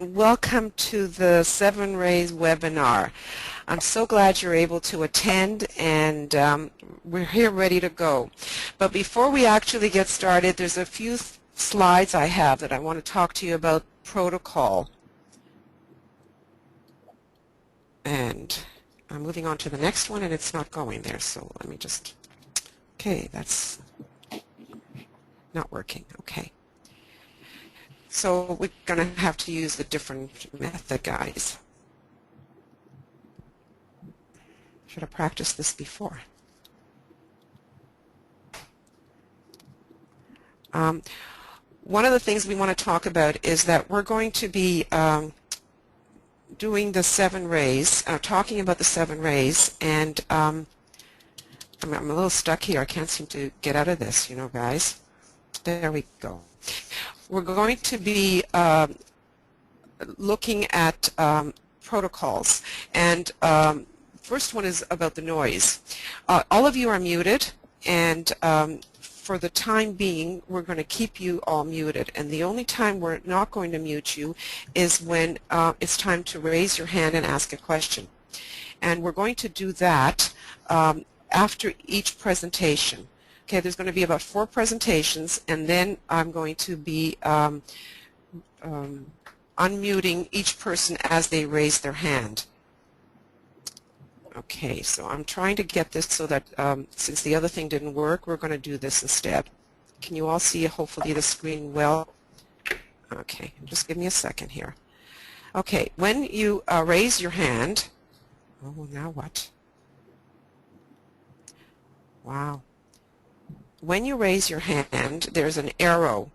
welcome to the Seven Rays webinar. I'm so glad you're able to attend, and we're here ready to go. But before we actually get started, there's a few slides I have that I want to talk to you about protocol. And I'm moving on to the next one, and it's not going there, so let me just, okay, that's not working, okay. So we're going to have to use a different method, guys. Should have practiced this before. One of the things we want to talk about is that we're going to be doing the 7 rays, talking about the 7 rays, and I'm a little stuck here. I can't seem to get out of this, you know, guys. There we go. We're going to be looking at protocols, and first one is about the noise. All of you are muted, and for the time being, we're going to keep you all muted, and the only time we're not going to mute you is when it's time to raise your hand and ask a question. And we're going to do that after each presentation. Okay, there's going to be about 4 presentations, and then I'm going to be unmuting each person as they raise their hand. Okay, so I'm trying to get this so that since the other thing didn't work, we're going to do this instead. Can you all see, hopefully, the screen well? Okay, just give me a second here. Okay, when you raise your hand, oh, now what? Wow. When you raise your hand, there's an arrow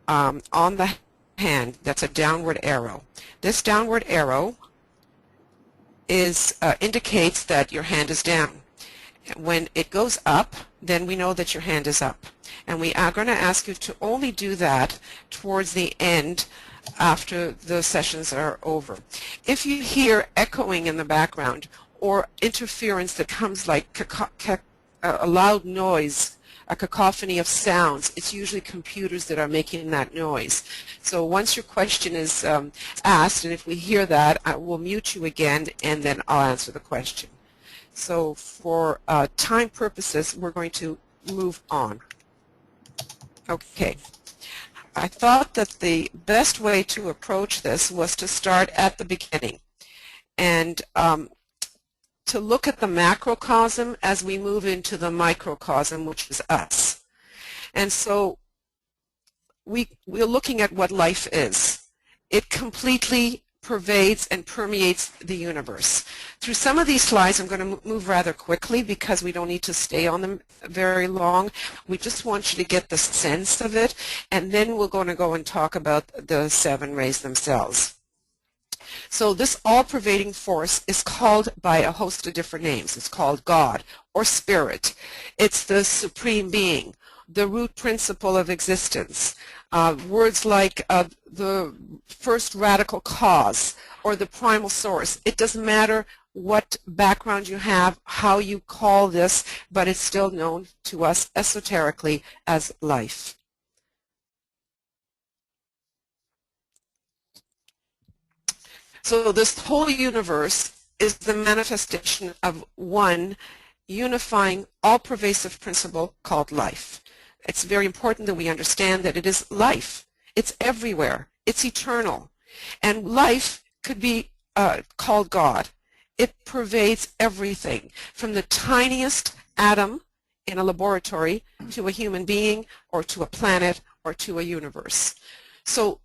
on the hand. That's a downward arrow. This downward arrow indicates that your hand is down. When it goes up, then we know that your hand is up. And we are going to ask you to only do that towards the end after the sessions are over. If you hear echoing in the background or interference that comes like a loud noise, a cacophony of sounds, it's usually computers that are making that noise. So once your question is asked, and if we hear that, I will mute you again, and then I'll answer the question. So for time purposes, we're going to move on. Okay. I thought that the best way to approach this was to start at the beginning and to look at the macrocosm as we move into the microcosm, which is us. And so we're looking at what life is. It completely pervades and permeates the universe. Through some of these slides, I'm going to move rather quickly because we don't need to stay on them very long. We just want you to get the sense of it, and then we're going to go and talk about the 7 rays themselves. So this all-pervading force is called by a host of different names. It's called God or Spirit. It's the Supreme Being, the root principle of existence. Words like the first radical cause or the primal source. It doesn't matter what background you have, how you call this, but it's still known to us esoterically as life. So this whole universe is the manifestation of one unifying, all-pervasive principle called life. It's very important that we understand that it is life. It's everywhere. It's eternal. And life could be called God. It pervades everything, from the tiniest atom in a laboratory to a human being or to a planet or to a universe. So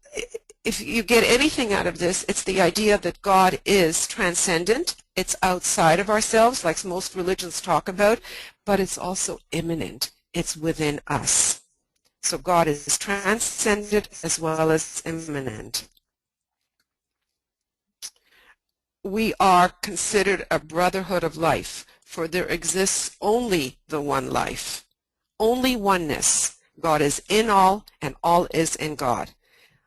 if you get anything out of this, it's the idea that God is transcendent. It's outside of ourselves, like most religions talk about, but it's also immanent. It's within us. So God is transcendent as well as immanent. We are considered a brotherhood of life, for there exists only the one life, only oneness. God is in all, and all is in God.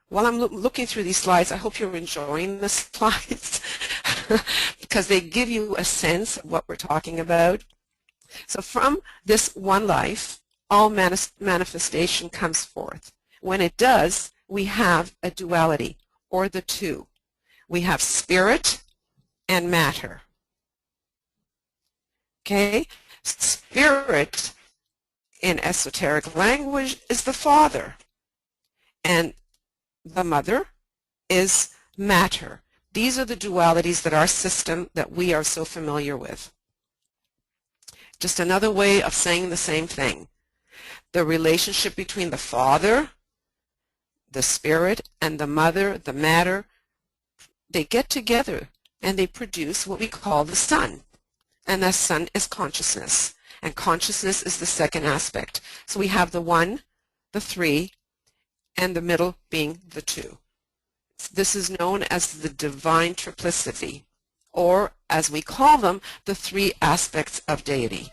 While I'm looking through these slides, I hope you're enjoying the slides because they give you a sense of what we're talking about. So from this one life, all manifestation comes forth. When it does, we have a duality, or the two. We have spirit and matter. Okay? Spirit in esoteric language is the father, and the mother is matter. These are the dualities that our system, that we are so familiar with. Just another way of saying the same thing. The relationship between the father, the spirit, and the mother, the matter, they get together and they produce what we call the sun. And the sun is consciousness. And consciousness is the second aspect. So we have the one, the three, and the middle being the two. This is known as the divine triplicity, or as we call them, the three aspects of deity.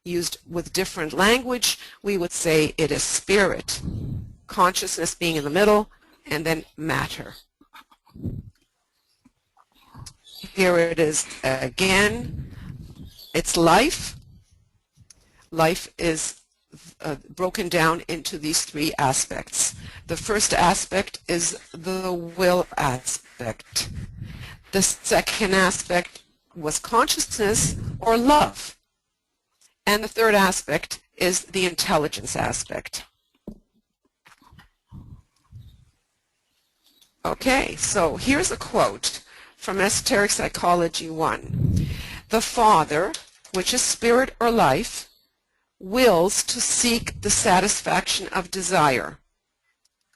Used with different language, we would say it is spirit, consciousness being in the middle, and then matter. Here it is again. It's life. Life is broken down into these three aspects. The first aspect is the will aspect. The second aspect was consciousness or love. And the third aspect is the intelligence aspect. Okay, so here's a quote from Esoteric Psychology 1. The father, which is spirit or life, wills to seek the satisfaction of desire.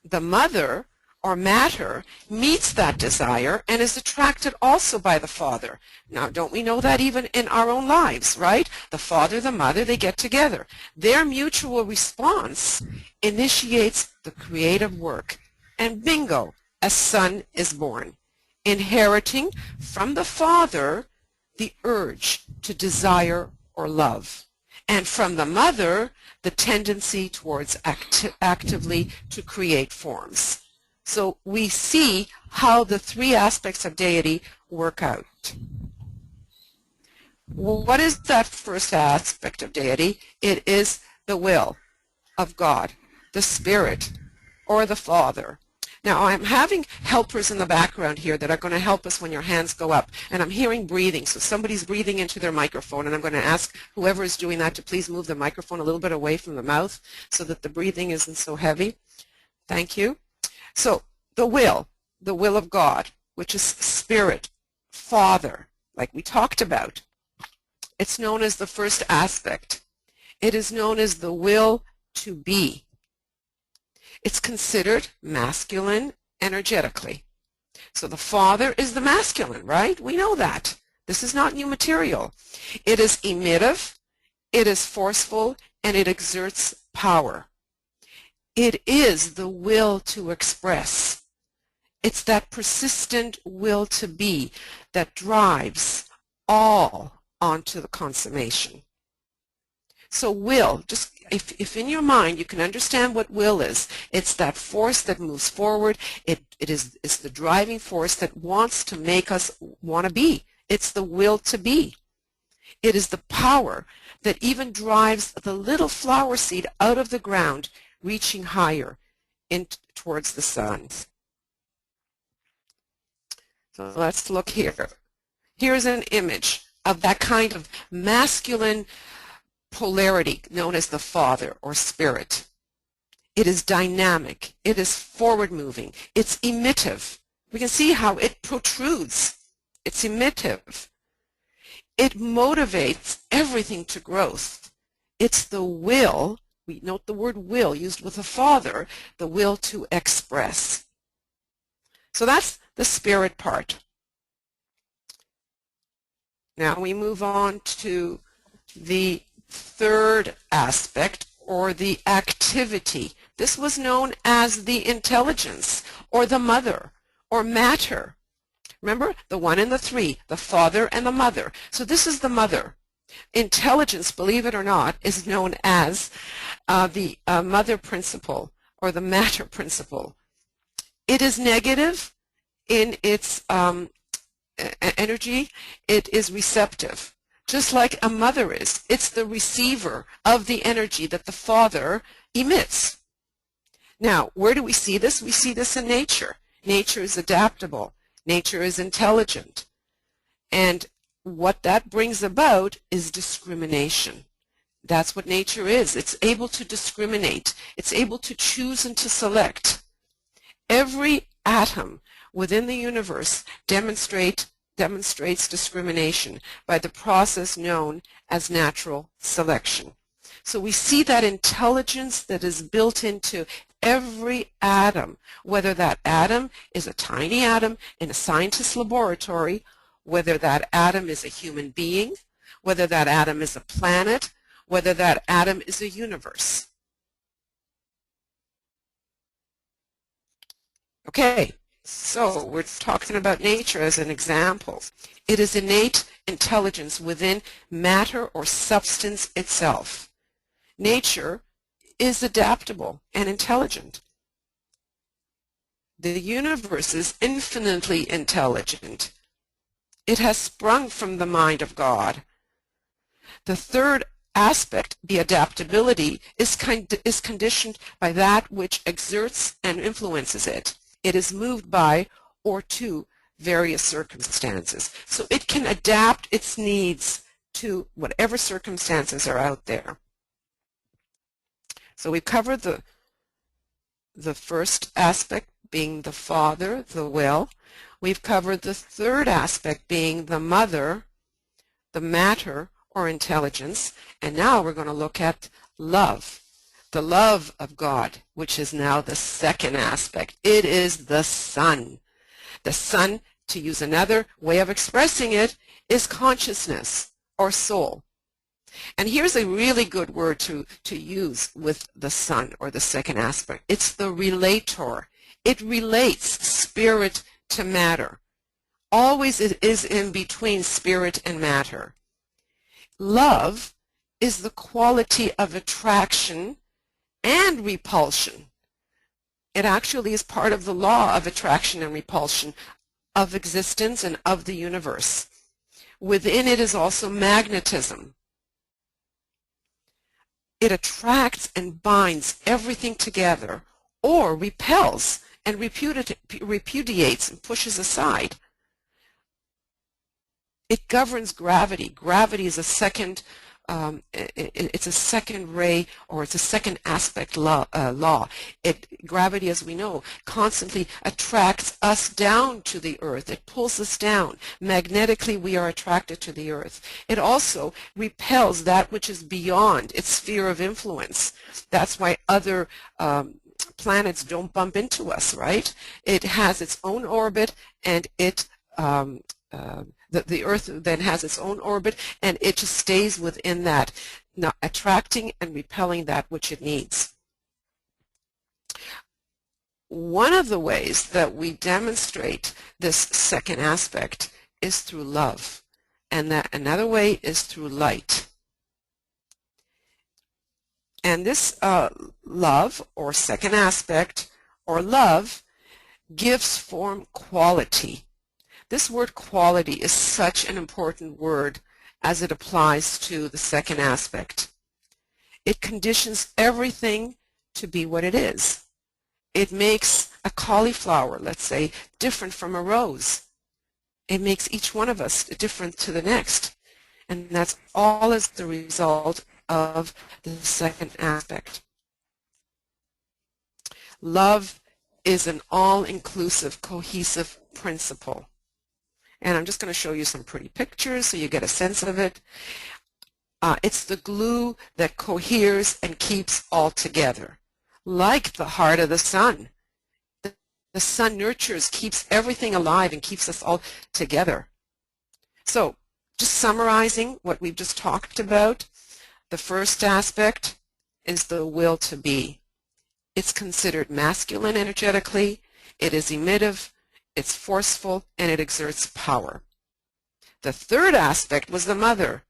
The mother, or matter, meets that desire and is attracted also by the father. Now, don't we know that even in our own lives, right? The father, the mother, they get together. Their mutual response initiates the creative work. And bingo, a son is born, inheriting from the father the urge to desire or love, and from the mother the tendency towards actively to create forms. So we see how the three aspects of deity work out. What is that first aspect of deity? It is the will of God, the spirit, or the father. Now, I'm having helpers in the background here that are going to help us when your hands go up. And I'm hearing breathing. So somebody's breathing into their microphone. And I'm going to ask whoever is doing that to please move the microphone a little bit away from the mouth so that the breathing isn't so heavy. Thank you. So the will of God, which is spirit, father, like we talked about. It's known as the first aspect. It is known as the will to be. It's considered masculine energetically. So the father is the masculine, right? We know that. This is not new material. It is emittive, it is forceful, and it exerts power. It is the will to express. It's that persistent will to be that drives all onto the consummation. So will, just if in your mind you can understand what will is, it's that force that moves forward. It's the driving force that wants to make us want to be. It's the will to be. It is the power that even drives the little flower seed out of the ground, reaching higher towards the sun. So let's look here. Here's an image of that kind of masculine polarity known as the father or spirit. It is dynamic. It is forward-moving. It's emittive. We can see how it protrudes. It's emittive. It motivates everything to growth. It's the will, we note the word will used with the father, the will to express. So that's the spirit part. Now we move on to the third aspect, or the activity. This was known as the intelligence, or the mother, or matter. Remember, the one and the three, the father and the mother. So this is the mother. Intelligence, believe it or not, is known as the mother principle, or the matter principle. It is negative in its energy. It is receptive. Just like a mother is. It's the receiver of the energy that the father emits. Now, where do we see this? We see this in nature. Nature is adaptable. Nature is intelligent. And what that brings about is discrimination. That's what nature is. It's able to discriminate. It's able to choose and to select. Every atom within the universe demonstrates discrimination by the process known as natural selection. So we see that intelligence that is built into every atom, whether that atom is a tiny atom in a scientist's laboratory, whether that atom is a human being, whether that atom is a planet, whether that atom is a universe. Okay, so we're talking about nature as an example. It is innate intelligence within matter or substance itself. Nature is adaptable and intelligent. The universe is infinitely intelligent. It has sprung from the mind of God. The third aspect, the adaptability, is conditioned by that which exerts and influences it. It is moved by or to various circumstances. So it can adapt its needs to whatever circumstances are out there. So we've covered the first aspect being the father, the will. We've covered the third aspect being the mother, the matter or intelligence. And now we're going to look at love, the love of God, which is now the second aspect. It is the Son. The Son, to use another way of expressing it, is consciousness or soul. And here's a really good word to use with the Son or the second aspect. It's the relator. It relates spirit to matter. Always it is in between spirit and matter. Love is the quality of attraction and repulsion. It actually is part of the law of attraction and repulsion of existence and of the universe. Within it is also magnetism. It attracts and binds everything together, or repels and repudiates and pushes aside. It governs gravity. Gravity is a second, it's a second ray, or it's a second aspect law. Gravity, as we know, constantly attracts us down to the earth. It pulls us down. Magnetically, we are attracted to the earth. It also repels that which is beyond its sphere of influence. That's why other planets don't bump into us, right? It has its own orbit, and it the Earth then has its own orbit, and it just stays within that, not attracting and repelling that which it needs. One of the ways that we demonstrate this second aspect is through love, and that another way is through light. And this love, or second aspect, or love, gives form quality. This word quality is such an important word as it applies to the second aspect. It conditions everything to be what it is. It makes a cauliflower, let's say, different from a rose. It makes each one of us different to the next. And that's all as the result of the second aspect. Love is an all-inclusive, cohesive principle. And I'm just going to show you some pretty pictures so you get a sense of it. It's the glue that coheres and keeps all together, like the heart of the sun. The sun nurtures, keeps everything alive, and keeps us all together. So, just summarizing what we've just talked about, the first aspect is the will to be. It's considered masculine energetically, it is emittive, it's forceful, and it exerts power. The third aspect was the mother,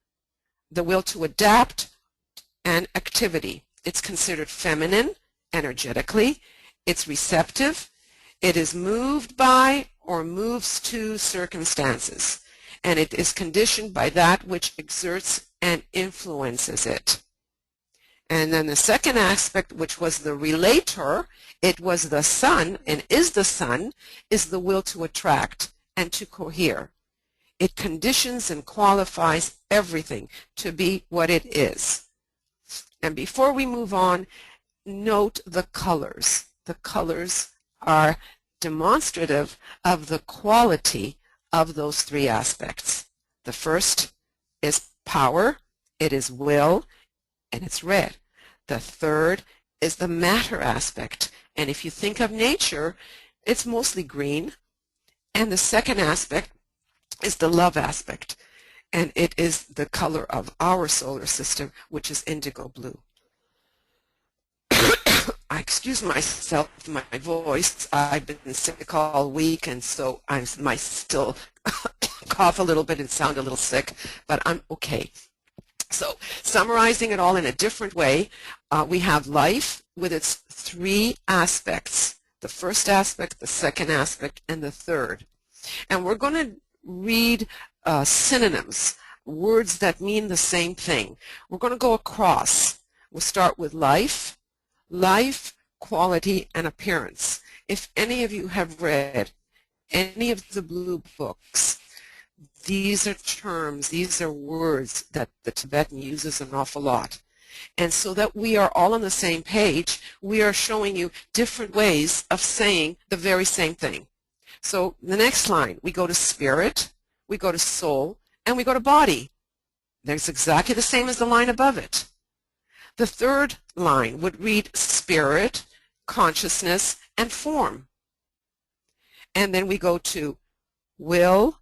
the will to adapt and activity. It's considered feminine energetically, it's receptive, it is moved by or moves to circumstances, and it is conditioned by that which exerts and influences it. And then the second aspect, which was the relator, it was the sun, and is the sun, is the will to attract and to cohere. It conditions and qualifies everything to be what it is. And before we move on, note the colors. The colors are demonstrative of the quality of those three aspects. The first is power, it is will, and it's red. The third is the matter aspect, and if you think of nature, it's mostly green. And the second aspect is the love aspect, and it is the color of our solar system, which is indigo blue. I excuse myself, my voice. I've been sick all week, and so I might still cough a little bit and sound a little sick, but I'm okay. So summarizing it all in a different way, we have life with its three aspects. The first aspect, the second aspect, and the third. And we're going to read synonyms, words that mean the same thing. We're going to go across. We'll start with life, quality, and appearance. If any of you have read any of the blue books, these are terms, these are words that the Tibetan uses an awful lot. And so that we are all on the same page, we are showing you different ways of saying the very same thing. So the next line, we go to spirit, we go to soul, and we go to body. That's exactly the same as the line above it. The third line would read spirit, consciousness, and form. And then we go to will,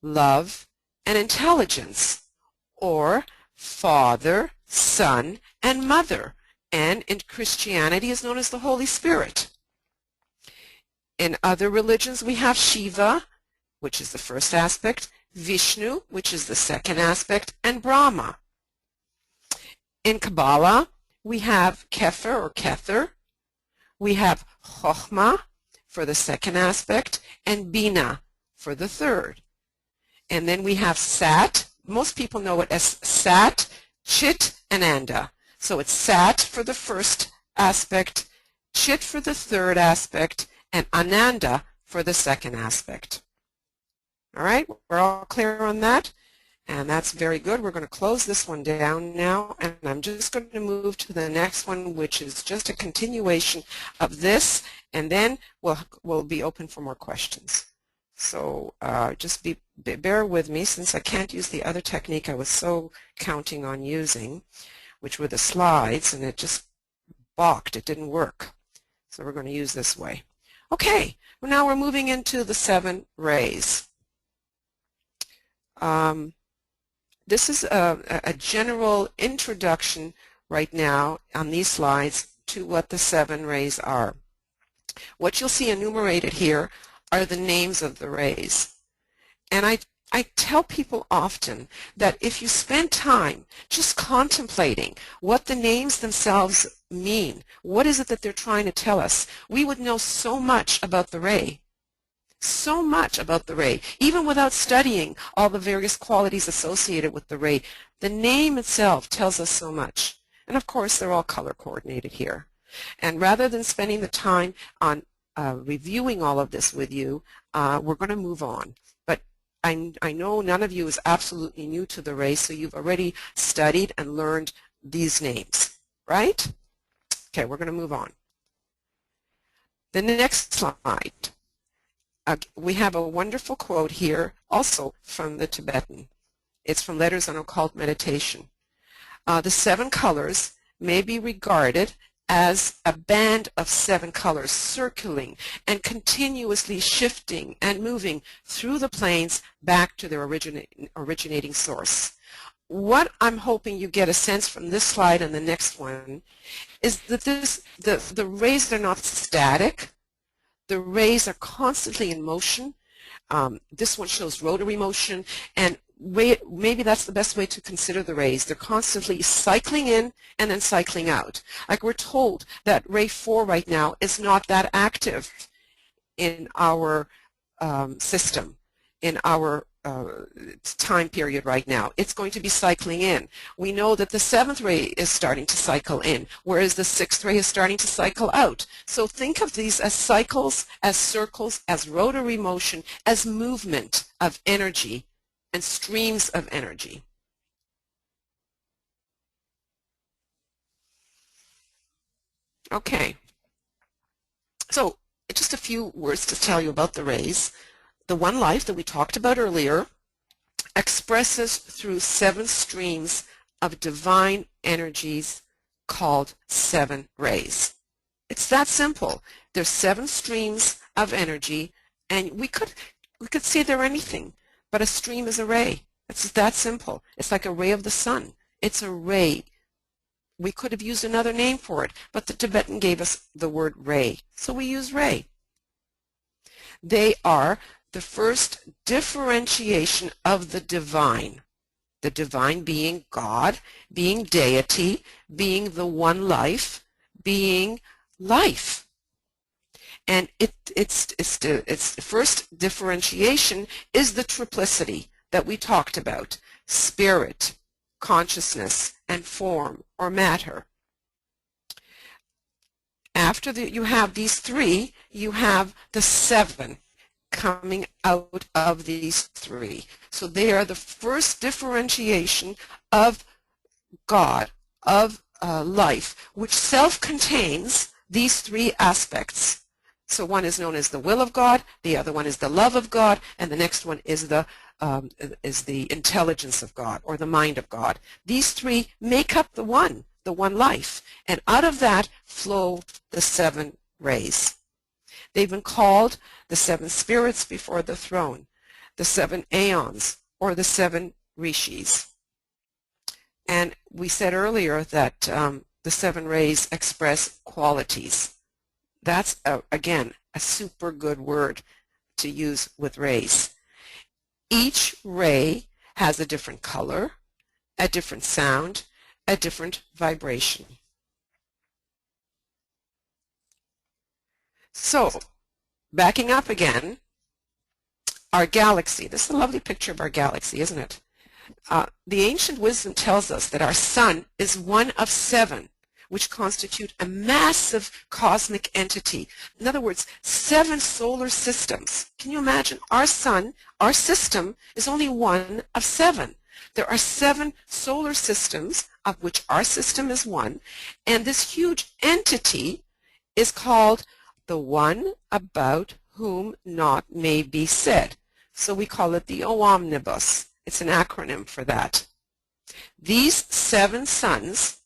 love, and intelligence, or Father, Son, and Mother, and in Christianity is known as the Holy Spirit. In other religions we have Shiva, which is the first aspect, Vishnu, which is the second aspect, and Brahma. In Kabbalah we have Kefer or Kether, we have Chokhmah for the second aspect, and Bina for the third. And then we have Sat. Most people know it as Sat, Chit, and Anda. So it's Sat for the first aspect, Chit for the third aspect, and Ananda for the second aspect. All right, we're all clear on that? And that's very good. We're going to close this one down now, and I'm just going to move to the next one, which is just a continuation of this, and then we'll be open for more questions. So just bear with me, since I can't use the other technique I was so counting on using, which were the slides, and it just balked. It didn't work. So we're going to use this way. Okay, well, now we're moving into the 7 rays. This is a general introduction right now on these slides to what the 7 rays are. What you'll see enumerated here are the names of the rays. And I tell people often that if you spend time just contemplating what the names themselves mean, what is it that they're trying to tell us, we would know so much about the ray. So much about the ray, even without studying all the various qualities associated with the ray. The name itself tells us so much. And of course, they're all color coordinated here. And rather than spending the time on reviewing all of this with you, we're going to move on. But I know none of you is absolutely new to the ray, so you've already studied and learned these names, right? Okay, we're going to move on. The next slide. We have a wonderful quote here, also from the Tibetan. It's from Letters on Occult Meditation. The 7 colors may be regarded as a band of 7 colors circling and continuously shifting and moving through the planes back to their originating source. What I'm hoping you get a sense from this slide and the next one is that the rays are not static. The rays are constantly in motion. This one shows rotary motion, and maybe that's the best way to consider the rays. They're constantly cycling in and then cycling out. Like we're told that ray 4 right now is not that active in our system, in our time period right now. It's going to be cycling in. We know that the 7th ray is starting to cycle in, whereas the 6th ray is starting to cycle out. So think of these as cycles, as circles, as rotary motion, as movement of energy and streams of energy. Okay. So just a few words to tell you about the rays. The one life that we talked about earlier expresses through 7 streams of divine energies called 7 rays. It's that simple. There's 7 streams of energy, and we could say they're anything, but a stream is a ray. It's that simple. It's like a ray of the sun. It's a ray. We could have used another name for it, but the Tibetan gave us the word ray, so we use ray. They are the first differentiation of the divine being God, being deity, being the one life, being life. And its first differentiation is the triplicity that we talked about: spirit, consciousness, and form or matter. After you have these 3, you have the 7 coming out of these 3. So they are the first differentiation of God, of life, which self-contains these 3 aspects. So one is known as the will of God, the other one is the love of God, and the next one is the intelligence of God, or the mind of God. These 3 make up the one life, and out of that flow the 7 rays. They've been called the 7 spirits before the throne, the 7 aeons, or the 7 rishis. And we said earlier that the 7 rays express qualities. That's, again, a super good word to use with rays. Each ray has a different color, a different sound, a different vibration. So, backing up again, our galaxy. This is a lovely picture of our galaxy, isn't it? The ancient wisdom tells us that our sun is one of 7, which constitute a massive cosmic entity. In other words, 7 solar systems. Can you imagine? Our sun, our system, is only one of 7. There are 7 solar systems, of which our system is one, and this huge entity is called the one about whom naught may be said. So we call it the Omnibus. It's an acronym for that. These 7 suns,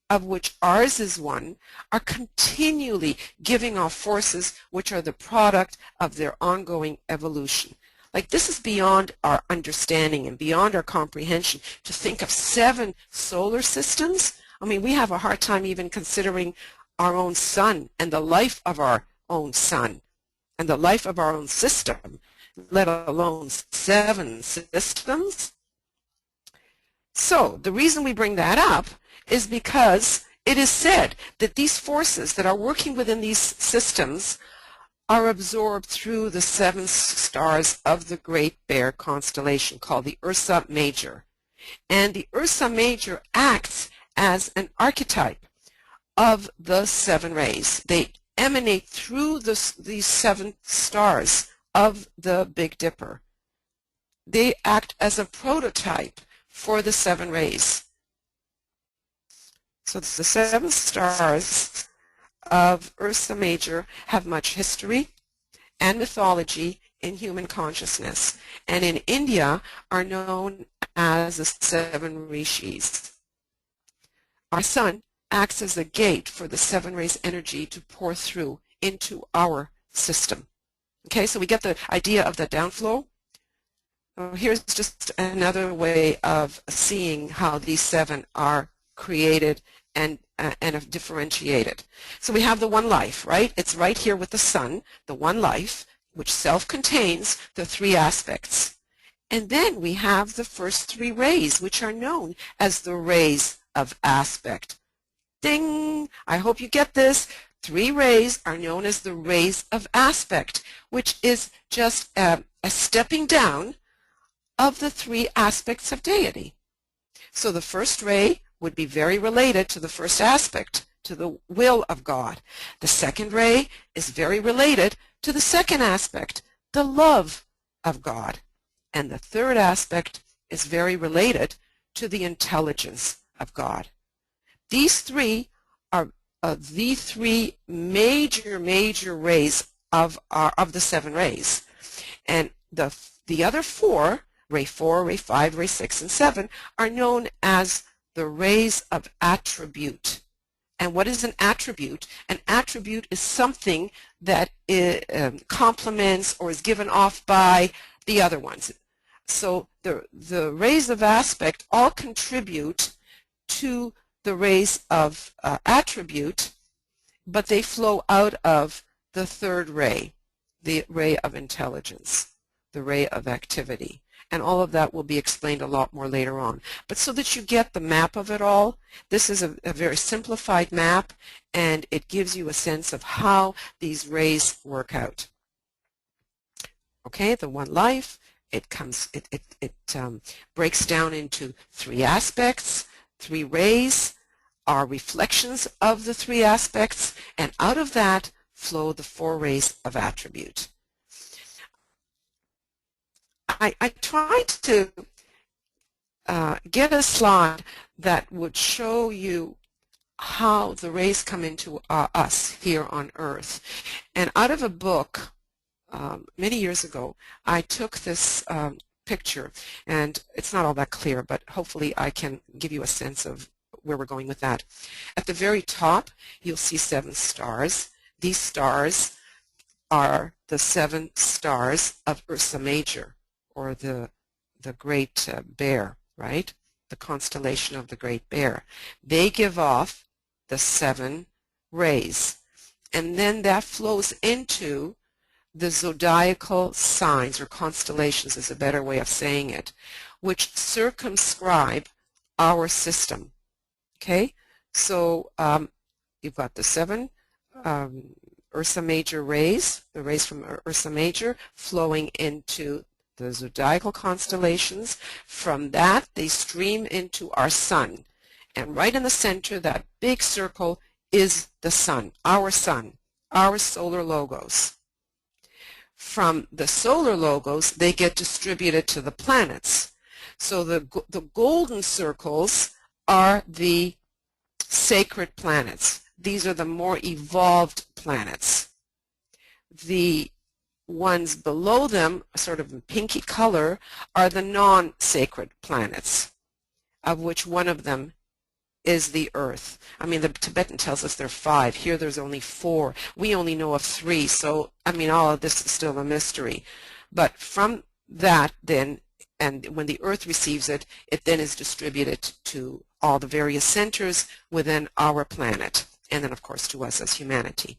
of which ours is one, are continually giving off forces which are the product of their ongoing evolution. Like, this is beyond our understanding and beyond our comprehension to think of 7 solar systems. I mean, we have a hard time even considering our own sun and the life of our own sun and the life of our own system, let alone 7 systems. So the reason we bring that up is because it is said that these forces that are working within these systems are absorbed through the 7 stars of the Great Bear constellation called the Ursa Major. And the Ursa Major acts as an archetype of the 7 rays. They emanate through these 7 stars of the Big Dipper. They act as a prototype for the 7 rays. So the 7 stars of Ursa Major have much history and mythology in human consciousness, and in India are known as the 7 rishis. Our sun acts as a gate for the 7 rays energy to pour through into our system. Okay, so we get the idea of the downflow. Here's just another way of seeing how these 7 are created and differentiated. So we have the one life, right? It's right here with the sun, the one life, which self-contains the 3 aspects. And then we have the first 3 rays, which are known as the rays of aspect. Ding! I hope you get this. 3 rays are known as the rays of aspect, which is just a stepping down of the three aspects of deity. So the first ray would be very related to the first aspect, to the will of God. The second ray is very related to the second aspect, the love of God. And the third aspect is very related to the intelligence of God. These three are the three major rays of the seven rays. And the other four, ray 4, ray 5, ray 6, and 7, are known as the rays of attribute. And what is an attribute? An attribute is something that complements or is given off by the other ones. So the rays of aspect all contribute to the rays of attribute, but they flow out of the third ray, the ray of intelligence, the ray of activity. And all of that will be explained a lot more later on. But so that you get the map of it all, this is a very simplified map, and it gives you a sense of how these rays work out. Okay, the one life, it breaks down into three aspects. Three rays are reflections of the three aspects, and out of that flow the four rays of attribute. I tried to get a slide that would show you how the rays come into us here on Earth. And out of a book many years ago, I took this picture, and it's not all that clear, but hopefully I can give you a sense of where we're going with that. At the very top, you'll see 7 stars. These stars are the 7 stars of Ursa Major, or the Great Bear, right? The constellation of the Great Bear. They give off the 7 rays, and then that flows into the zodiacal signs, or constellations is a better way of saying it, which circumscribe our system. Okay, so you've got the 7 Ursa Major rays, the rays from Ursa Major flowing into the zodiacal constellations. From that, they stream into our sun. And right in the center, that big circle, is the sun, our solar logos. From the solar logos, they get distributed to the planets. So the golden circles are the sacred planets. These are the more evolved planets. The ones below them, sort of in pinky color, are the non-sacred planets, of which one of them is the Earth. I mean, the Tibetan tells us there are 5. Here there's only 4. We only know of 3, so I mean, all of this is still a mystery. But from that then, and when the Earth receives it, it then is distributed to all the various centers within our planet, and then of course to us as humanity.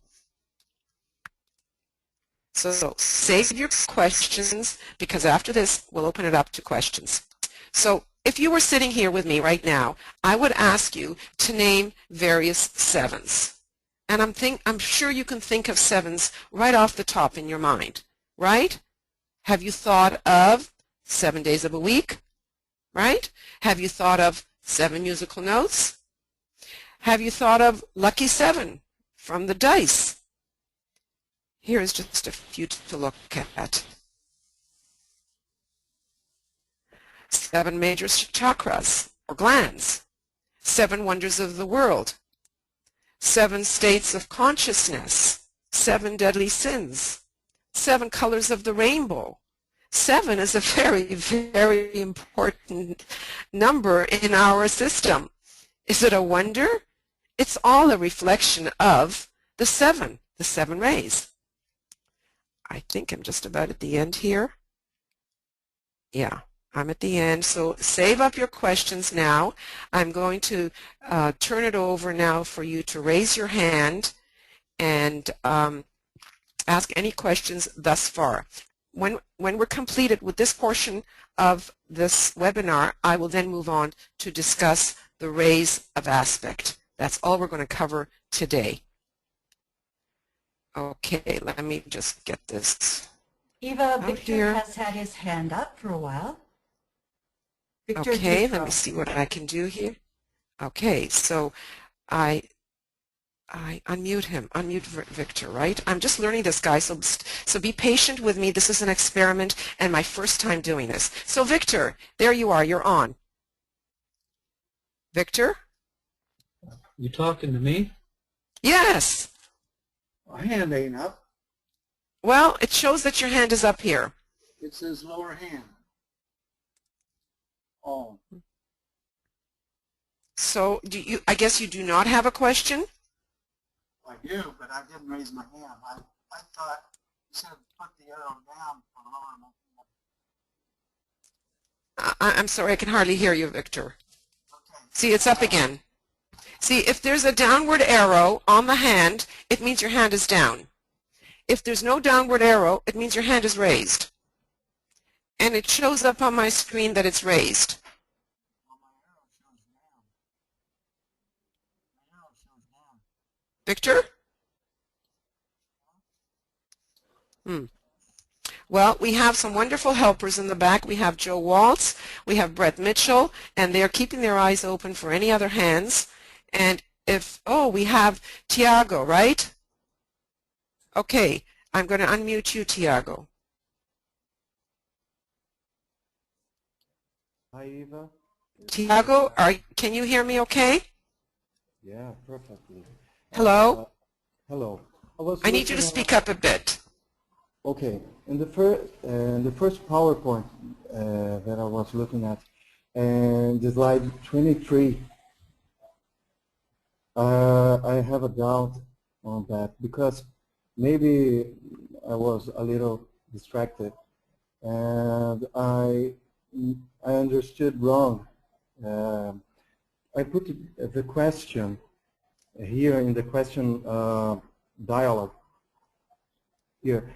So save your questions, because after this we'll open it up to questions. So if you were sitting here with me right now, I would ask you to name various 7s. And I'm sure you can think of 7s right off the top in your mind, right? Have you thought of 7 days of a week, right? Have you thought of 7 musical notes? Have you thought of Lucky 7 from the dice? Here's just a few to look at. 7 major chakras, or glands. 7 wonders of the world. 7 states of consciousness. 7 deadly sins. 7 colors of the rainbow. 7 is a very, very important number in our system. Is it a wonder? It's all a reflection of the 7 rays. I think I'm just about at the end here. Yeah, I'm at the end. So save up your questions now. I'm going to turn it over now for you to raise your hand and ask any questions thus far. When we're completed with this portion of this webinar, I will then move on to discuss the rays of aspect. That's all we're going to cover today. Okay, let me just get this Eva, Victor here. has had his hand up for a while. Okay, let me see what I can do here. Okay, so I unmute him, unmute Victor, right? I'm just learning this, guys, so be patient with me. This is an experiment and my first time doing this. So Victor, there you are, you're on. Victor? You talking to me? Yes. My hand ain't up. Well, it shows that your hand is up here. It says lower hand. Oh. So I guess you do not have a question? I do, but I didn't raise my hand. I thought you said put the arrow down for lower my hand. I'm sorry, I can hardly hear you, Victor. Okay. See, it's up again. See, if there's a downward arrow on the hand, it means your hand is down. If there's no downward arrow, it means your hand is raised. And it shows up on my screen that it's raised. Well, my arrow shows down. My arrow shows down. Victor? Well, we have some wonderful helpers in the back. We have Joe Waltz, we have Brett Mitchell, and they're keeping their eyes open for any other hands. And we have Tiago, right? Okay, I'm going to unmute you, Tiago. Hi, Eva. Tiago, can you hear me okay? Yeah, perfectly. Hello? Hello. I need you to speak up a bit. Okay. In the first PowerPoint that I was looking at, and the slide 23, I have a doubt on that because maybe I was a little distracted and I understood wrong. I put the question here in the question dialogue here.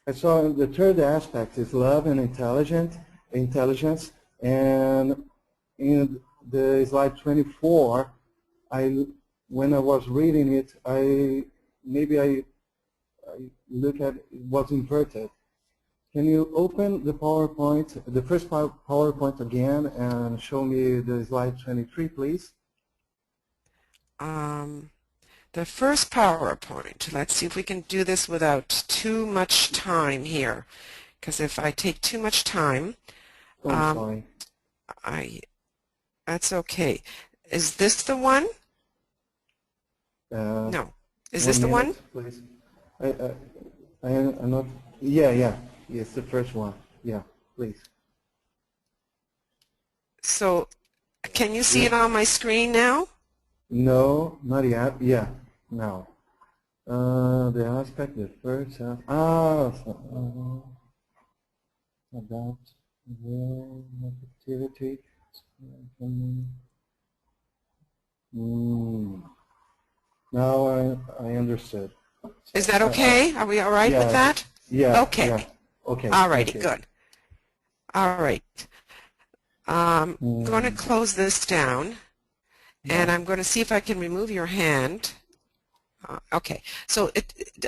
I saw the third aspect is love and intelligence, and in the slide 24, when I was reading it, I look at it was inverted. Can you open the PowerPoint, the first PowerPoint again, and show me the slide 23, please? The first PowerPoint, let's see if we can do this without too much time here. Because if I take too much time, I'm sorry. That's okay. Is this the one? No. Is this the one? Please. I'm not. Yeah. Yes, the first one. Yeah, please. So, can you see it on my screen now? No, not yet. Yeah, now. The aspect, the first. About activity. Now I understood. Is that okay? Are we all right with that? Yeah. Okay. Yeah. Okay. All righty, good. All right. I'm going to close this down, and I'm going to see if I can remove your hand. Okay. So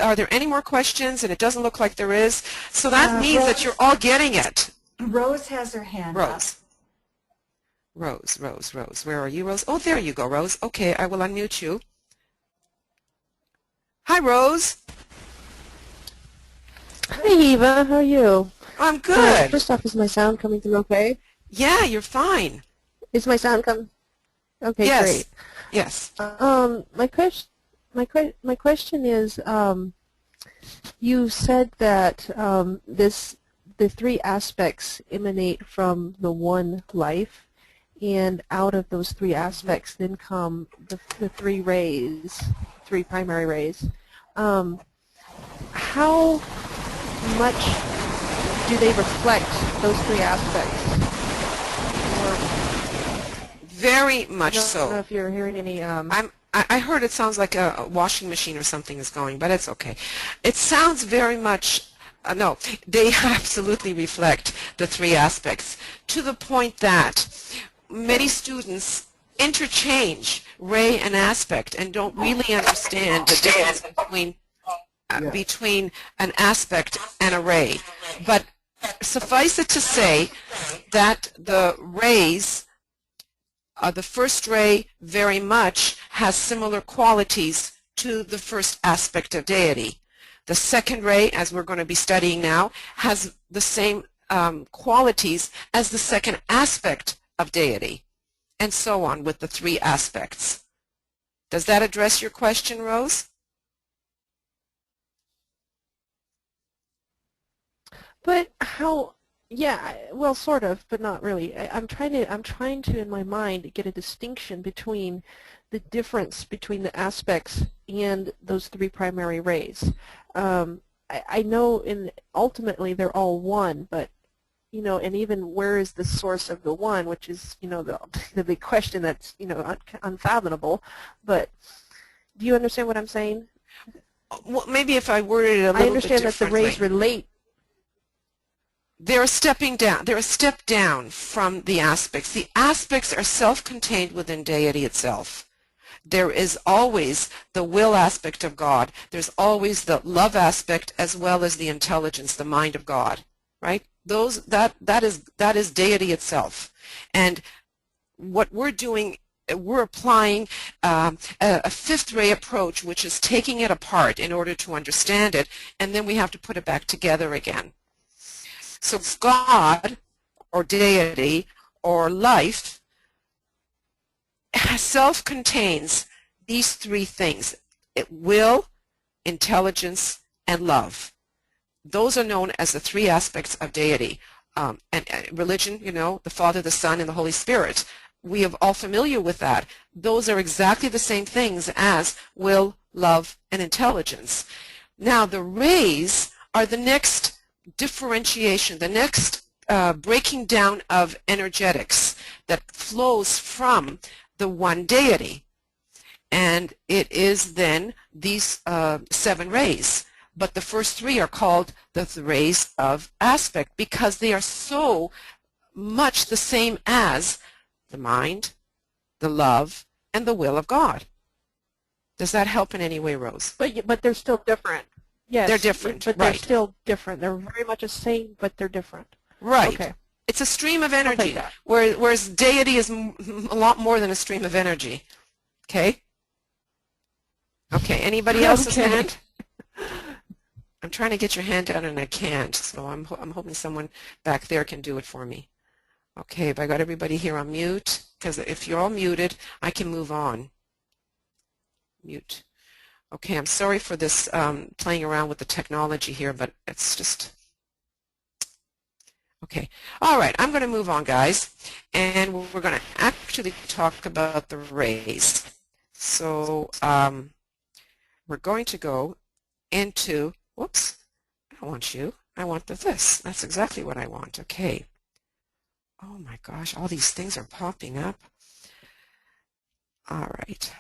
are there any more questions? And it doesn't look like there is. So that means that you're all getting it. Rose has her hand up. Rose. Where are you, Rose? Oh, there you go, Rose. Okay, I will unmute you. Hi, Rose. Hi, Eva. How are you? I'm good. First off, is my sound coming through okay? Yeah, you're fine. Is my sound coming? Okay, yes. Great. Yes. My question is, you said that the three aspects emanate from the one life, and out of those three aspects then come the three rays, three primary rays. How much do they reflect those three aspects? Very much so. I don't know if you're hearing any... I heard it sounds like a washing machine or something is going, but it's okay. It sounds very much... no, they absolutely reflect the three aspects to the point that many students interchange ray and aspect and don't really understand the difference between an aspect and a ray. But suffice it to say that the rays, the first ray very much has similar qualities to the first aspect of deity. The second ray, as we're going to be studying now, has the same qualities as the second aspect of deity, and so on with the three aspects. Does that address your question, Rose? But how? Yeah, well, sort of, but not really. I'm trying to in my mind get a distinction between the difference between the aspects and those three primary rays. I know ultimately they're all one, but and even where is the source of the one, which is the big question that's unfathomable. But do you understand what I'm saying? Well, maybe if I worded it a little bit differently. I understand that the rays relate. They're stepping down. They're a step down from the aspects. The aspects are self-contained within deity itself. There is always the will aspect of God. There's always the love aspect as well as the intelligence, the mind of God, right? That is deity itself. And what we're doing, we're applying a fifth ray approach, which is taking it apart in order to understand it, and then we have to put it back together again. So God, or deity, or life, self-contains these three things: will, intelligence, and love. Those are known as the three aspects of deity. And religion, the Father, the Son, and the Holy Spirit. We are all familiar with that. Those are exactly the same things as will, love, and intelligence. Now, the rays are the next differentiation, the next breaking down of energetics that flows from the one deity. And it is then these 7 rays. But the first 3 are called the rays of aspect because they are so much the same as the mind, the love, and the will of God. Does that help in any way, Rose? But they're still different. Yes, they're different, but right. They're still different. They're very much the same, but they're different. Right. Okay. It's a stream of energy, whereas deity is a lot more than a stream of energy. Okay? Okay, anybody else's hand? I'm trying to get your hand down and I can't, so I'm hoping someone back there can do it for me. Okay, have I got everybody here on mute? Because if you're all muted, I can move on. Mute. Okay, I'm sorry for this playing around with the technology here, but it's just... Okay, all right, I'm going to move on, guys, and we're going to actually talk about the rays. So we're going to go into, whoops, I don't want you, I want this. That's exactly what I want, okay. Oh my gosh, all these things are popping up. All right.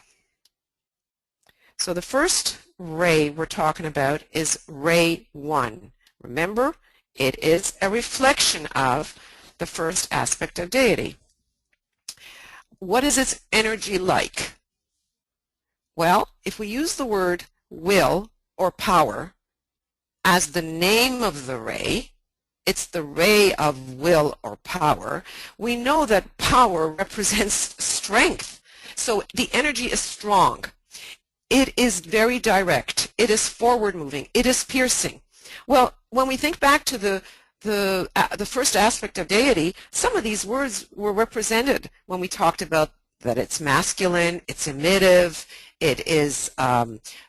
So the first ray we're talking about is ray 1. Remember, it is a reflection of the first aspect of deity. What is its energy like? Well, if we use the word will or power as the name of the ray, it's the ray of will or power, we know that power represents strength. So the energy is strong. It is very direct. It is forward-moving. It is piercing. Well, when we think back to the first aspect of deity, some of these words were represented when we talked about that it's masculine, it's emittive, it is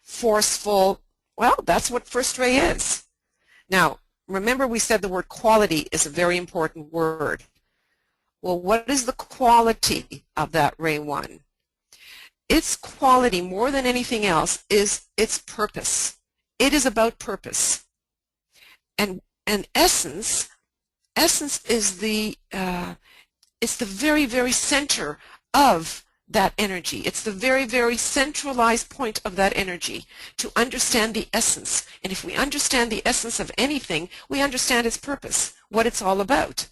forceful. Well, that's what first ray is. Now, remember we said the word quality is a very important word. Well, what is the quality of that ray 1? Its quality, more than anything else, is its purpose. It is about purpose. And essence is it's the very, very center of that energy. It's the very, very centralized point of that energy to understand the essence. And if we understand the essence of anything, we understand its purpose, what it's all about.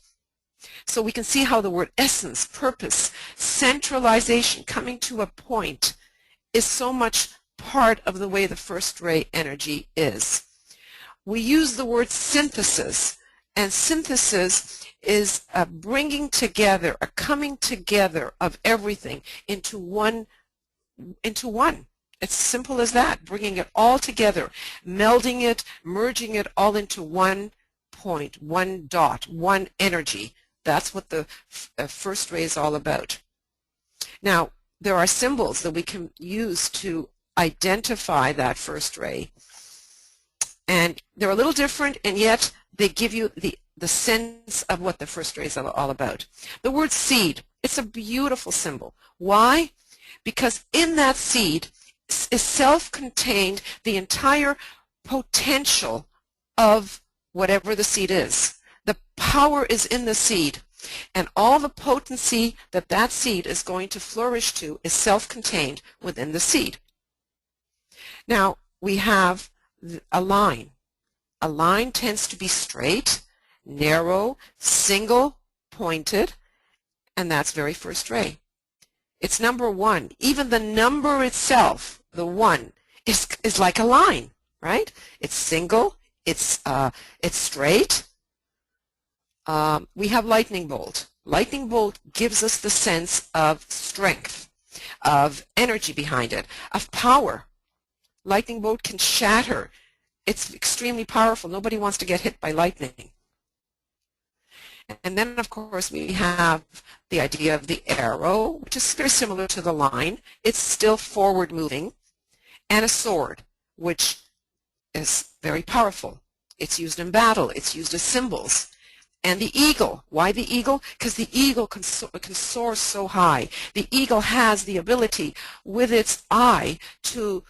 So we can see how the word essence, purpose, centralization, coming to a point is so much part of the way the first ray energy is. We use the word synthesis, and synthesis is a bringing together, a coming together of everything into one. It's simple as that, bringing it all together, melding it, merging it all into one point, one dot, one energy. That's what the first ray is all about. Now, there are symbols that we can use to identify that first ray. And they're a little different, and yet they give you the sense of what the first ray is all about. The word seed, it's a beautiful symbol. Why? Because in that seed is self-contained the entire potential of whatever the seed is. The power is in the seed, and all the potency that that seed is going to flourish to is self-contained within the seed. Now, we have a line. A line tends to be straight, narrow, single, pointed, and that's very first ray. It's number one. Even the number itself, the one, is like a line, right? It's single, it's straight. We have lightning bolt. Lightning bolt gives us the sense of strength, of energy behind it, of power. Lightning bolt can shatter. It's extremely powerful. Nobody wants to get hit by lightning. And then, of course, we have the idea of the arrow, which is very similar to the line. It's still forward moving. And a sword, which is very powerful. It's used in battle. It's used as symbols. And the eagle. Why the eagle? Because the eagle can soar so high. The eagle has the ability with its eye to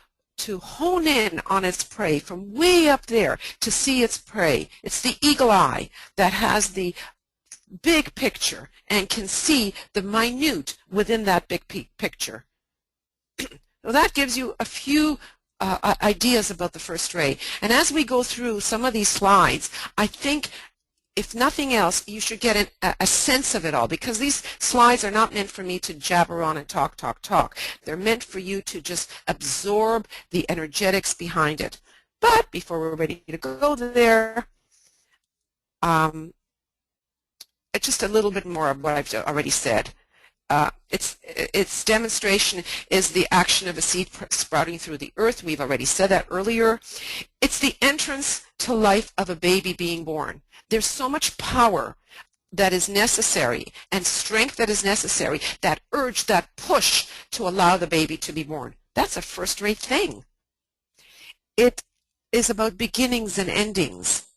hone in on its prey from way up there to see its prey. It's the eagle eye that has the big picture and can see the minute within that big picture. So that gives you a few ideas about the first ray. And as we go through some of these slides, I think if nothing else, you should get a sense of it all, because these slides are not meant for me to jabber on and talk. They're meant for you to just absorb the energetics behind it. But before we're ready to go there, just a little bit more of what I've already said. Its demonstration is the action of a seed sprouting through the earth. We've already said that earlier. It's the entrance to life of a baby being born. There's so much power that is necessary and strength that is necessary, that urge, that push to allow the baby to be born. That's a first-rate thing. It is about beginnings and endings.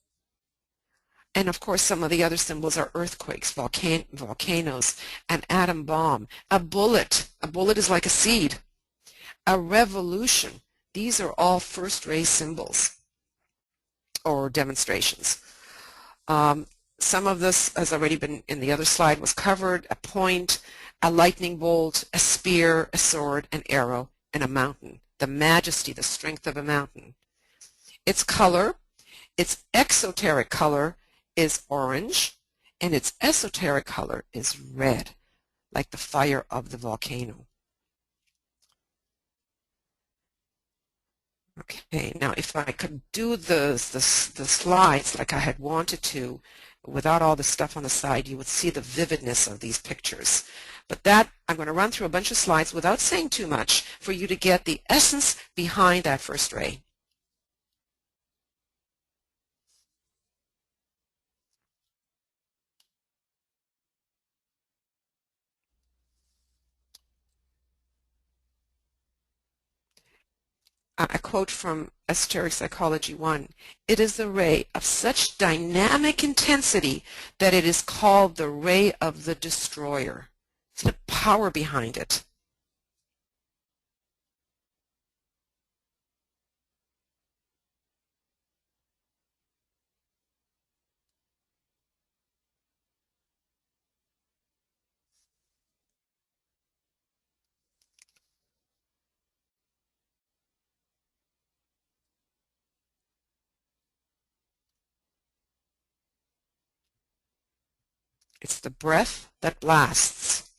And of course, some of the other symbols are earthquakes, volcanoes, an atom bomb, a bullet. A bullet is like a seed. A revolution. These are all first-ray symbols or demonstrations. Some of this has already been in the other slide was covered. A point, a lightning bolt, a spear, a sword, an arrow, and a mountain. The majesty, the strength of a mountain. Its color, its exoteric color is orange, and its esoteric color is red, like the fire of the volcano. Okay, now if I could do the slides like I had wanted to, without all the stuff on the side, you would see the vividness of these pictures. But that, I'm going to run through a bunch of slides without saying too much for you to get the essence behind that first ray. A quote from Esoteric Psychology 1, "It is the ray of such dynamic intensity that it is called the ray of the destroyer." It's the power behind it. It's the breath that blasts.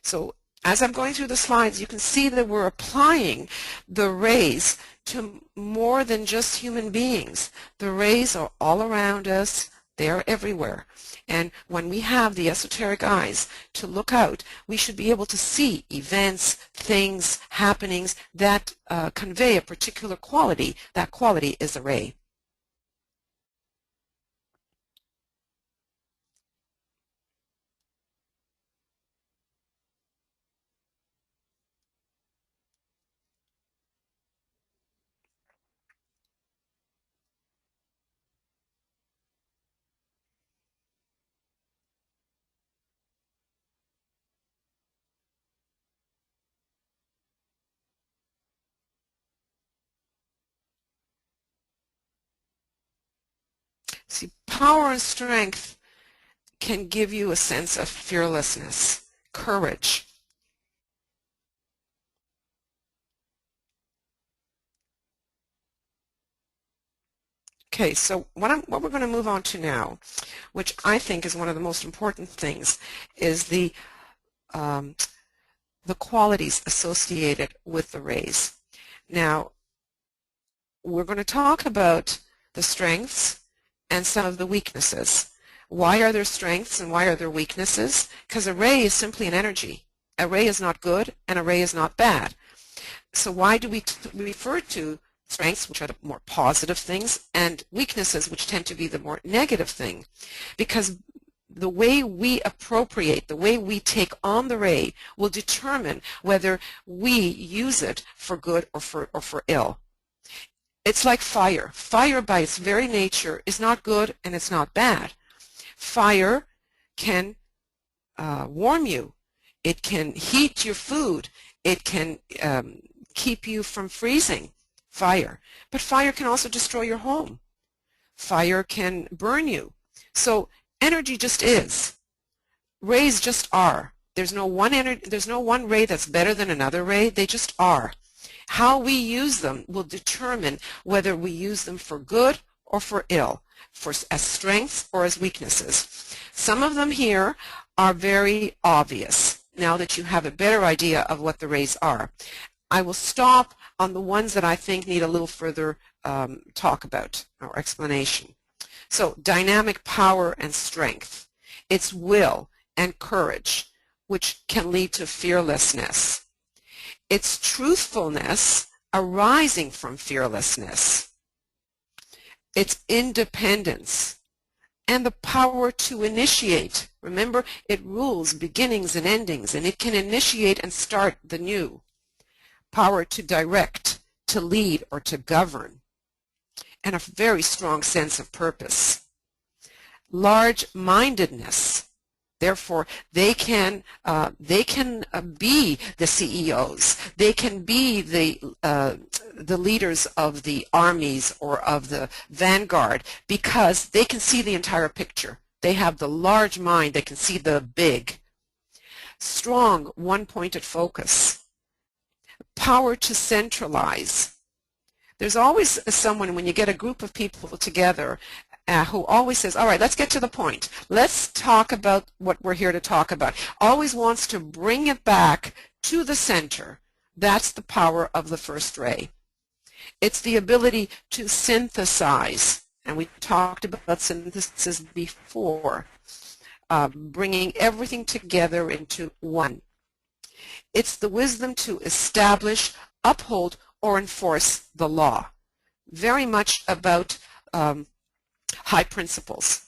So as I'm going through the slides, you can see that we're applying the rays to more than just human beings. The rays are all around us. They're everywhere. And when we have the esoteric eyes to look out, we should be able to see events, things, happenings that convey a particular quality. That quality is a ray. See, power and strength can give you a sense of fearlessness, courage. Okay, so what we're going to move on to now, which I think is one of the most important things, is the qualities associated with the rays. Now, we're going to talk about the strengths and some of the weaknesses. Why are there strengths and why are there weaknesses? Because a ray is simply an energy. A ray is not good and a ray is not bad. So why do we refer to strengths, which are the more positive things, and weaknesses, which tend to be the more negative thing? Because the way we appropriate, the way we take on the ray will determine whether we use it for good or for ill. It's like fire. Fire by its very nature is not good and it's not bad. Fire can warm you. It can heat your food. It can keep you from freezing. Fire. But fire can also destroy your home. Fire can burn you. So energy just is. Rays just are. There's no one ray that's better than another ray. They just are. How we use them will determine whether we use them for good or for ill, as strengths or as weaknesses. Some of them here are very obvious now that you have a better idea of what the rays are. I will stop on the ones that I think need a little further talk about or explanation. So dynamic power and strength. It's will and courage, which can lead to fearlessness. It's truthfulness arising from fearlessness. It's independence and the power to initiate. Remember, it rules beginnings and endings, and it can initiate and start the new. Power to direct, to lead, or to govern, and a very strong sense of purpose. Large-mindedness. Therefore, they can be the CEOs. They can be the leaders of the armies or of the vanguard because they can see the entire picture. They have the large mind. They can see the big. Strong, one-pointed focus. Power to centralize. There's always someone, when you get a group of people together, who always says, all right, let's get to the point. Let's talk about what we're here to talk about. Always wants to bring it back to the center. That's the power of the first ray. It's the ability to synthesize, and we talked about synthesis before, bringing everything together into one. It's the wisdom to establish, uphold, or enforce the law. Very much about high principles,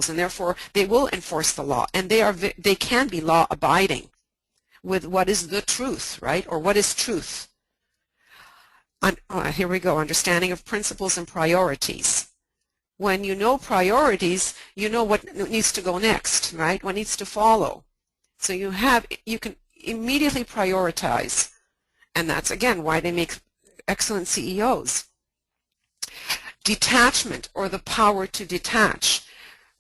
and therefore they will enforce the law, and they can be law-abiding with what is the truth, right, or what is truth. Here we go, understanding of principles and priorities. When you know priorities, you know what needs to go next, right, what needs to follow. So you can immediately prioritize, and that's again why they make excellent CEOs. Detachment, or the power to detach.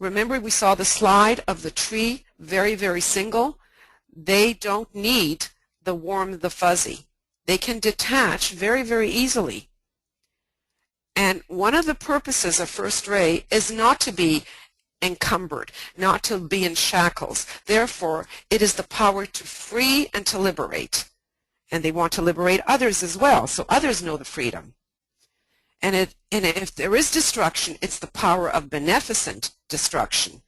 Remember, we saw the slide of the tree, very, very single. They don't need the warm, the fuzzy. They can detach very, very easily. And one of the purposes of first ray is not to be encumbered, not to be in shackles. Therefore, it is the power to free and to liberate. And they want to liberate others as well, so others know the freedom. And if there is destruction, it's the power of beneficent destruction.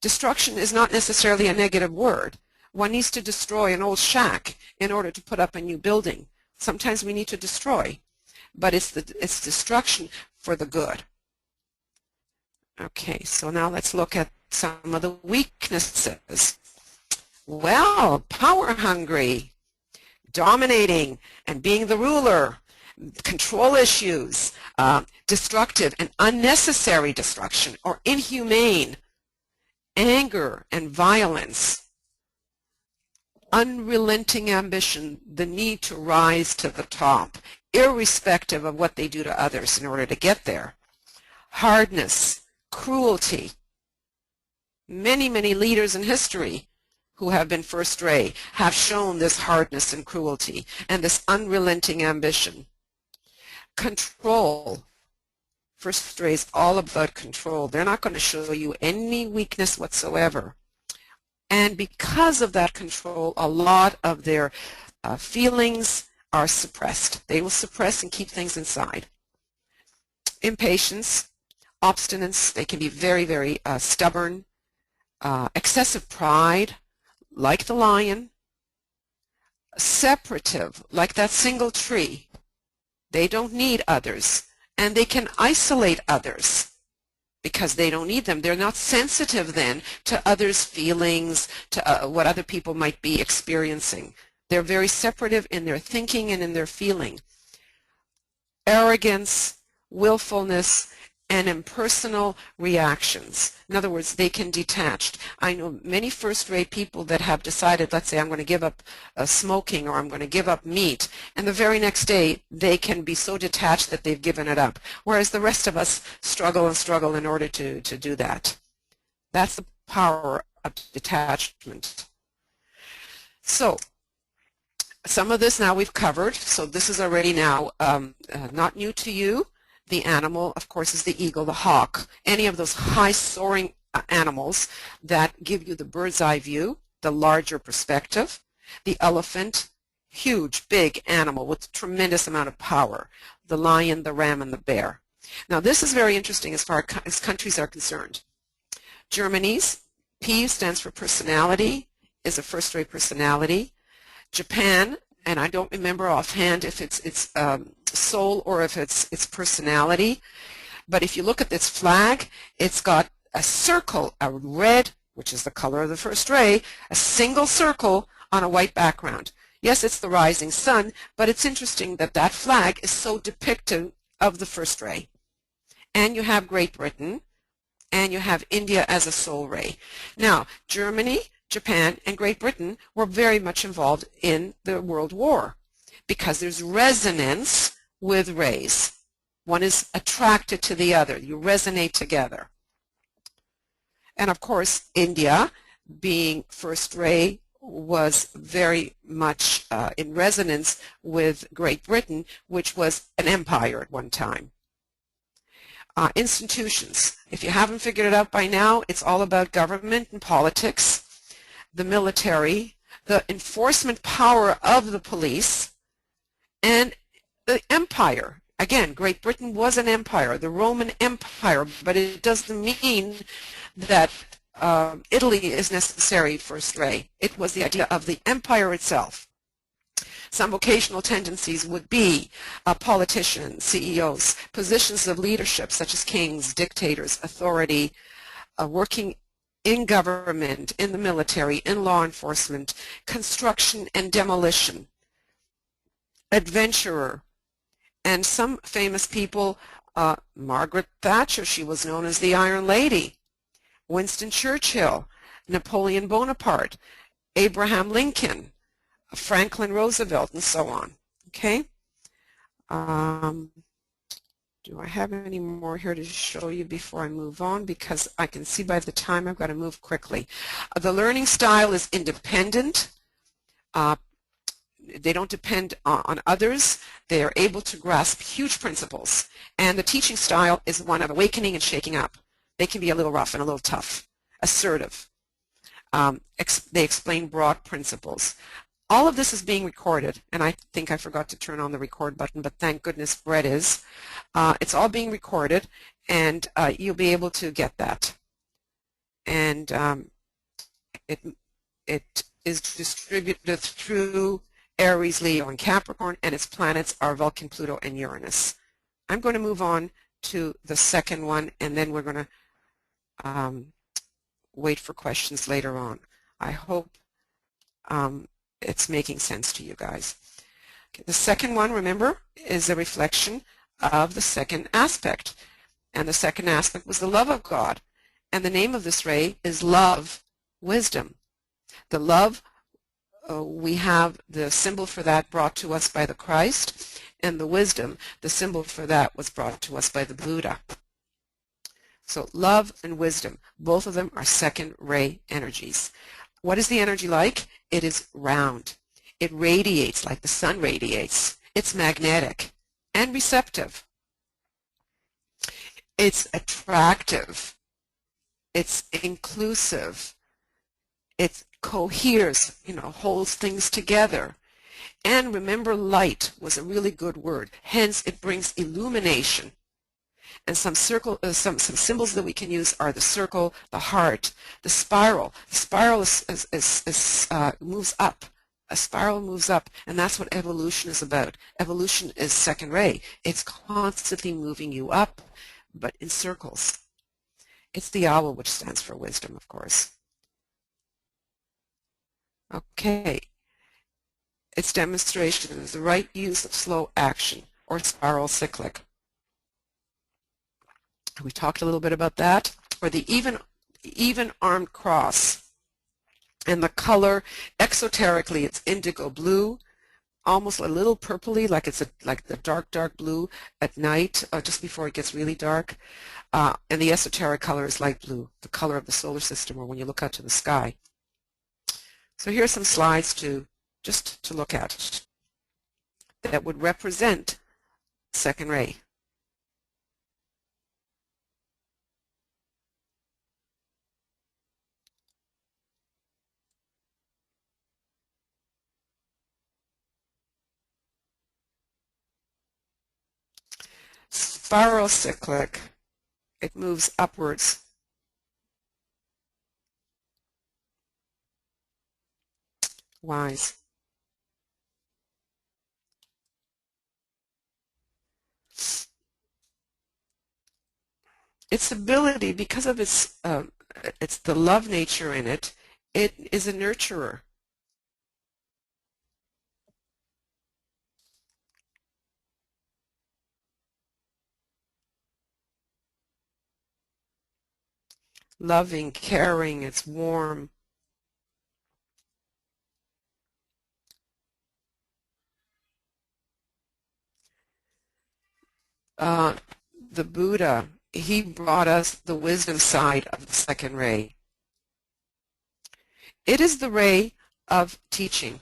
Destruction is not necessarily a negative word. One needs to destroy an old shack in order to put up a new building. Sometimes we need to destroy, but it's destruction for the good. Okay, so now let's look at some of the weaknesses. Well, power hungry, dominating and being the ruler, control issues, destructive and unnecessary destruction or inhumane, anger and violence, unrelenting ambition, the need to rise to the top, irrespective of what they do to others in order to get there, hardness, cruelty. Many, many leaders in history who have been first-ray have shown this hardness and cruelty and this unrelenting ambition. Control. First-ray is all about control. They're not going to show you any weakness whatsoever. And because of that control, a lot of their feelings are suppressed. They will suppress and keep things inside. Impatience, obstinance, they can be very, very stubborn. Excessive pride, like the lion. Separative, like that single tree. They don't need others, and they can isolate others because they don't need them. They're not sensitive then to others' feelings, to what other people might be experiencing. They're very separative in their thinking and in their feeling. Arrogance, willfulness, and impersonal reactions. In other words, they can detach. I know many first-rate people that have decided, let's say, I'm going to give up smoking or I'm going to give up meat, and the very next day they can be so detached that they've given it up, whereas the rest of us struggle and struggle in order to do that. That's the power of detachment. So, some of this now we've covered, so this is already now not new to you. The animal, of course, is the eagle, the hawk, any of those high-soaring animals that give you the bird's eye view, the larger perspective. The elephant, huge, big animal with tremendous amount of power. The lion, the ram, and the bear. Now, this is very interesting as far as countries are concerned. Germany's P stands for personality, is a first-rate personality. Japan, and I don't remember offhand if it's soul or if it's personality, but if you look at this flag, it's got a circle, a red, which is the color of the first ray, a single circle on a white background. Yes, it's the rising sun, but it's interesting that that flag is so depictive of the first ray. And you have Great Britain, and you have India as a soul ray. Now, Germany, Japan, and Great Britain were very much involved in the World War because there's resonance with rays. One is attracted to the other. You resonate together. And of course, India, being first ray, was very much in resonance with Great Britain, which was an empire at one time. Institutions. If you haven't figured it out by now, it's all about government and politics, the military, the enforcement power of the police, and the empire. Again, Great Britain was an empire, the Roman Empire, but it doesn't mean that Italy is necessary first ray. It was the idea of the empire itself. Some vocational tendencies would be politicians, CEOs, positions of leadership such as kings, dictators, authority, working in government, in the military, in law enforcement, construction and demolition, adventurer, and some famous people, Margaret Thatcher, she was known as the Iron Lady, Winston Churchill, Napoleon Bonaparte, Abraham Lincoln, Franklin Roosevelt, and so on. Okay? Do I have any more here to show you before I move on? Because I can see by the time I've got to move quickly. The learning style is independent. They don't depend on others. They are able to grasp huge principles. And the teaching style is one of awakening and shaking up. They can be a little rough and a little tough, assertive. They explain broad principles. All of this is being recorded, and I think I forgot to turn on the record button, but thank goodness Brett is. It's all being recorded, and you'll be able to get that. And it is distributed through Aries, Leo, and Capricorn, and its planets are Vulcan, Pluto, and Uranus. I'm going to move on to the second one, and then we're going to wait for questions later on. I hope it's making sense to you guys. Okay, the second one, remember, is a reflection of the second aspect. And the second aspect was the love of God. And the name of this ray is love, wisdom. The love, we have the symbol for that brought to us by the Christ, and the wisdom, the symbol for that was brought to us by the Buddha. So love and wisdom, both of them are second ray energies. What is the energy like? It is round. It radiates like the sun radiates. It's magnetic and receptive. It's attractive. It's inclusive. It coheres, holds things together. And remember, light was a really good word. Hence, it brings illumination. And some symbols that we can use are the circle, the heart, the spiral. The spiral moves up. A spiral moves up, and that's what evolution is about. Evolution is second ray. It's constantly moving you up, but in circles. It's the owl, which stands for wisdom, of course. Okay. Its demonstration is the right use of slow action, or spiral cyclic. We talked a little bit about that. Or the even armed cross. And the color, exoterically, it's indigo blue, almost a little purpley, like it's like the dark blue at night, just before it gets really dark. And the esoteric color is light blue, the color of the solar system, or when you look out to the sky. So here are some slides just to look at that would represent second ray. Spiral cyclic, it moves upwards. Wise. Its ability, because of it's the love nature in it, it is a nurturer. Loving, caring, it's warm. The Buddha, he brought us the wisdom side of the second ray. It is the ray of teaching.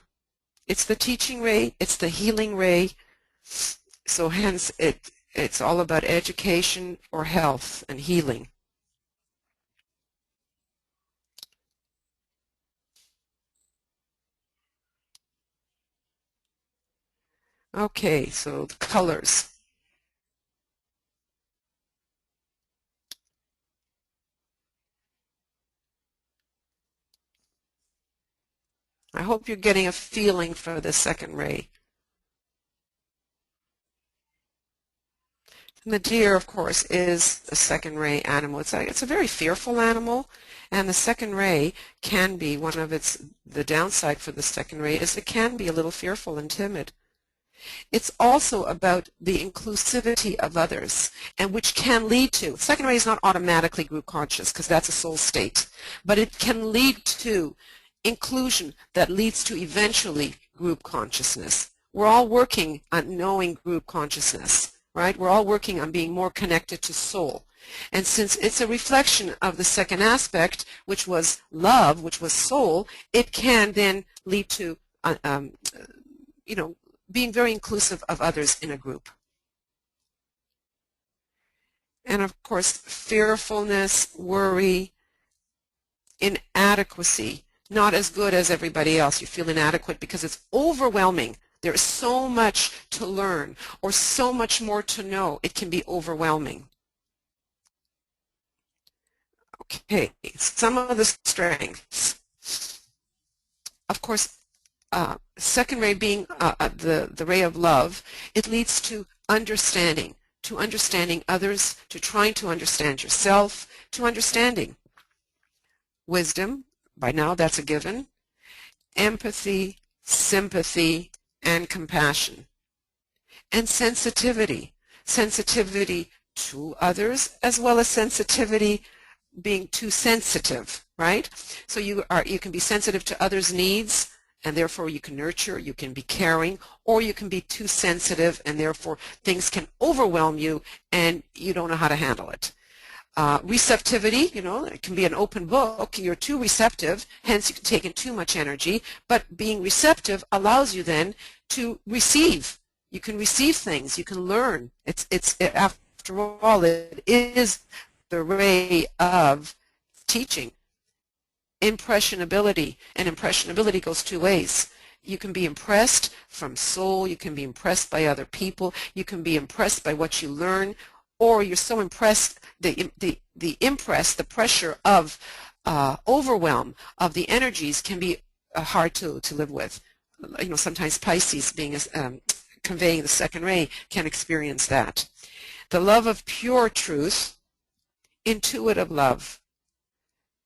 It's the teaching ray, it's the healing ray, so hence it's all about education or health and healing. Okay, so the colors. I hope you're getting a feeling for the second ray. And the deer, of course, is a second ray animal. It's a very fearful animal, and the second ray can be one of the downside for the second ray is it can be a little fearful and timid. It's also about the inclusivity of others, and which can lead to, second ray is not automatically group conscious because that's a soul state, but it can lead to inclusion that leads to eventually group consciousness. We're all working on knowing group consciousness, right? We're all working on being more connected to soul. And since it's a reflection of the second aspect, which was love, which was soul, it can then lead to, being very inclusive of others in a group. And of course, fearfulness, worry, inadequacy, not as good as everybody else. You feel inadequate because it's overwhelming. There is so much to learn or so much more to know. It can be overwhelming. Okay, some of the strengths. Of course, second ray being the ray of love, it leads to understanding others, to trying to understand yourself, to understanding. Wisdom, by now that's a given. Empathy, sympathy, and compassion. And sensitivity to others, as well as sensitivity being too sensitive, right? So you can be sensitive to others' needs, and therefore you can nurture, you can be caring, or you can be too sensitive, and therefore things can overwhelm you and you don't know how to handle it. Receptivity, it can be an open book. You're too receptive, hence you can take in too much energy, but being receptive allows you then to receive. You can receive things, you can learn. After all, it is the ray of teaching. Impressionability, and impressionability goes two ways. You can be impressed from soul, you can be impressed by other people, you can be impressed by what you learn, or you're so impressed, the pressure of overwhelm of the energies can be hard to live with. Sometimes Pisces being conveying the second ray can experience that. The love of pure truth, intuitive love,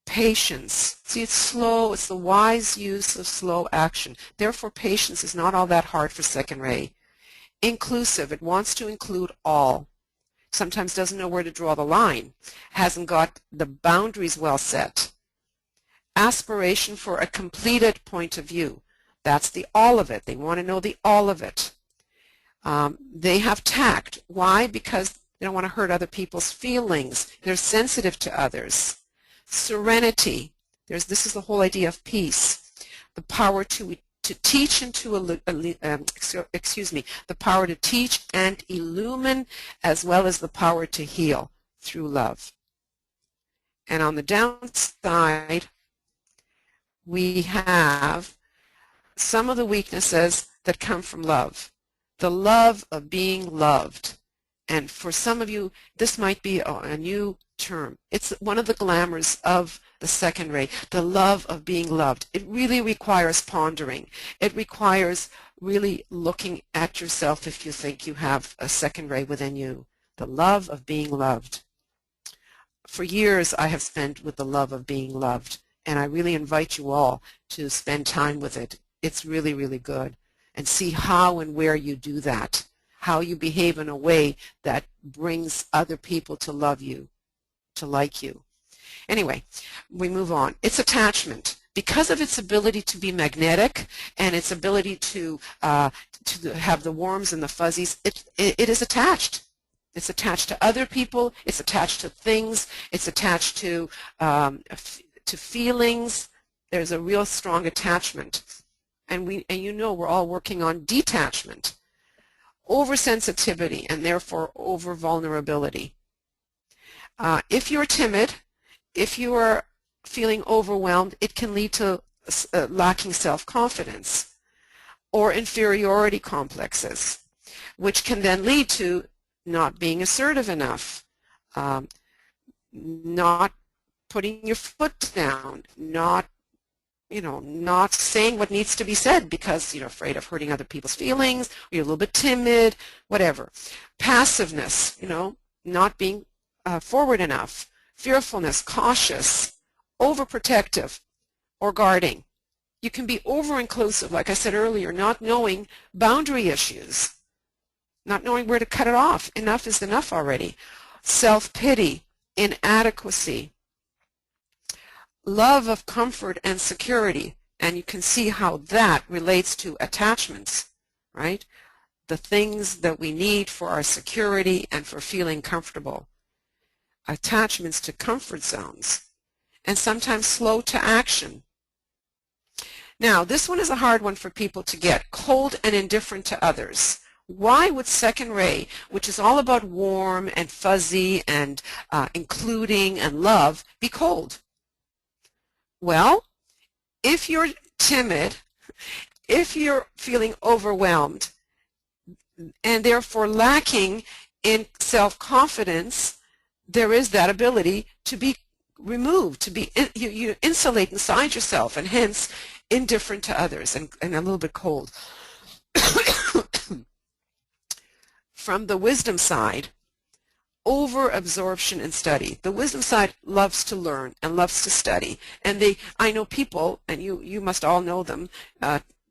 patience. See, it's slow. It's the wise use of slow action. Therefore, patience is not all that hard for second ray. Inclusive. It wants to include all. Sometimes doesn't know where to draw the line. Hasn't got the boundaries well set. Aspiration for a completed point of view. That's the all of it. They want to know the all of it. They have tact. Why? Because they don't want to hurt other people's feelings. They're sensitive to others. Serenity. This is the whole idea of peace. The power to teach and the power to teach and illumine, as well as the power to heal through love. And on the downside, we have some of the weaknesses that come from love. The love of being loved. And for some of you, this might be a new term. It's one of the glamours of the second ray, the love of being loved. It really requires pondering. It requires really looking at yourself if you think you have a second ray within you. The love of being loved. For years, I have spent with the love of being loved, and I really invite you all to spend time with it. It's really, really good. And see how and where you do that, how you behave in a way that brings other people to love you, to like you. Anyway, we move on. It's attachment. Because of its ability to be magnetic and its ability to have the warms and the fuzzies, it is attached. It's attached to other people. It's attached to things. It's attached to feelings. There's a real strong attachment. And we're all working on detachment. Oversensitivity, and therefore over-vulnerability. If you're timid, if you are feeling overwhelmed, it can lead to lacking self-confidence or inferiority complexes, which can then lead to not being assertive enough, not putting your foot down, not saying what needs to be said because you're afraid of hurting other people's feelings, or you're a little bit timid, whatever. Passiveness, not being forward enough. Fearfulness, cautious, overprotective, or guarding. You can be over-inclusive, like I said earlier, not knowing boundary issues, not knowing where to cut it off. Enough is enough already. Self-pity, inadequacy, love of comfort and security, and you can see how that relates to attachments, right? The things that we need for our security and for feeling comfortable. Attachments to comfort zones, and sometimes slow to action. Now, this one is a hard one for people to get. Cold and indifferent to others. Why would second ray, which is all about warm and fuzzy and including and love, be cold? Well, if you're timid, if you're feeling overwhelmed and therefore lacking in self-confidence, there is that ability to be removed, to be you insulate inside yourself, and hence indifferent to others and a little bit cold. From the wisdom side, over-absorption and study. The wisdom side loves to learn and loves to study. And I know people, and you must all know them,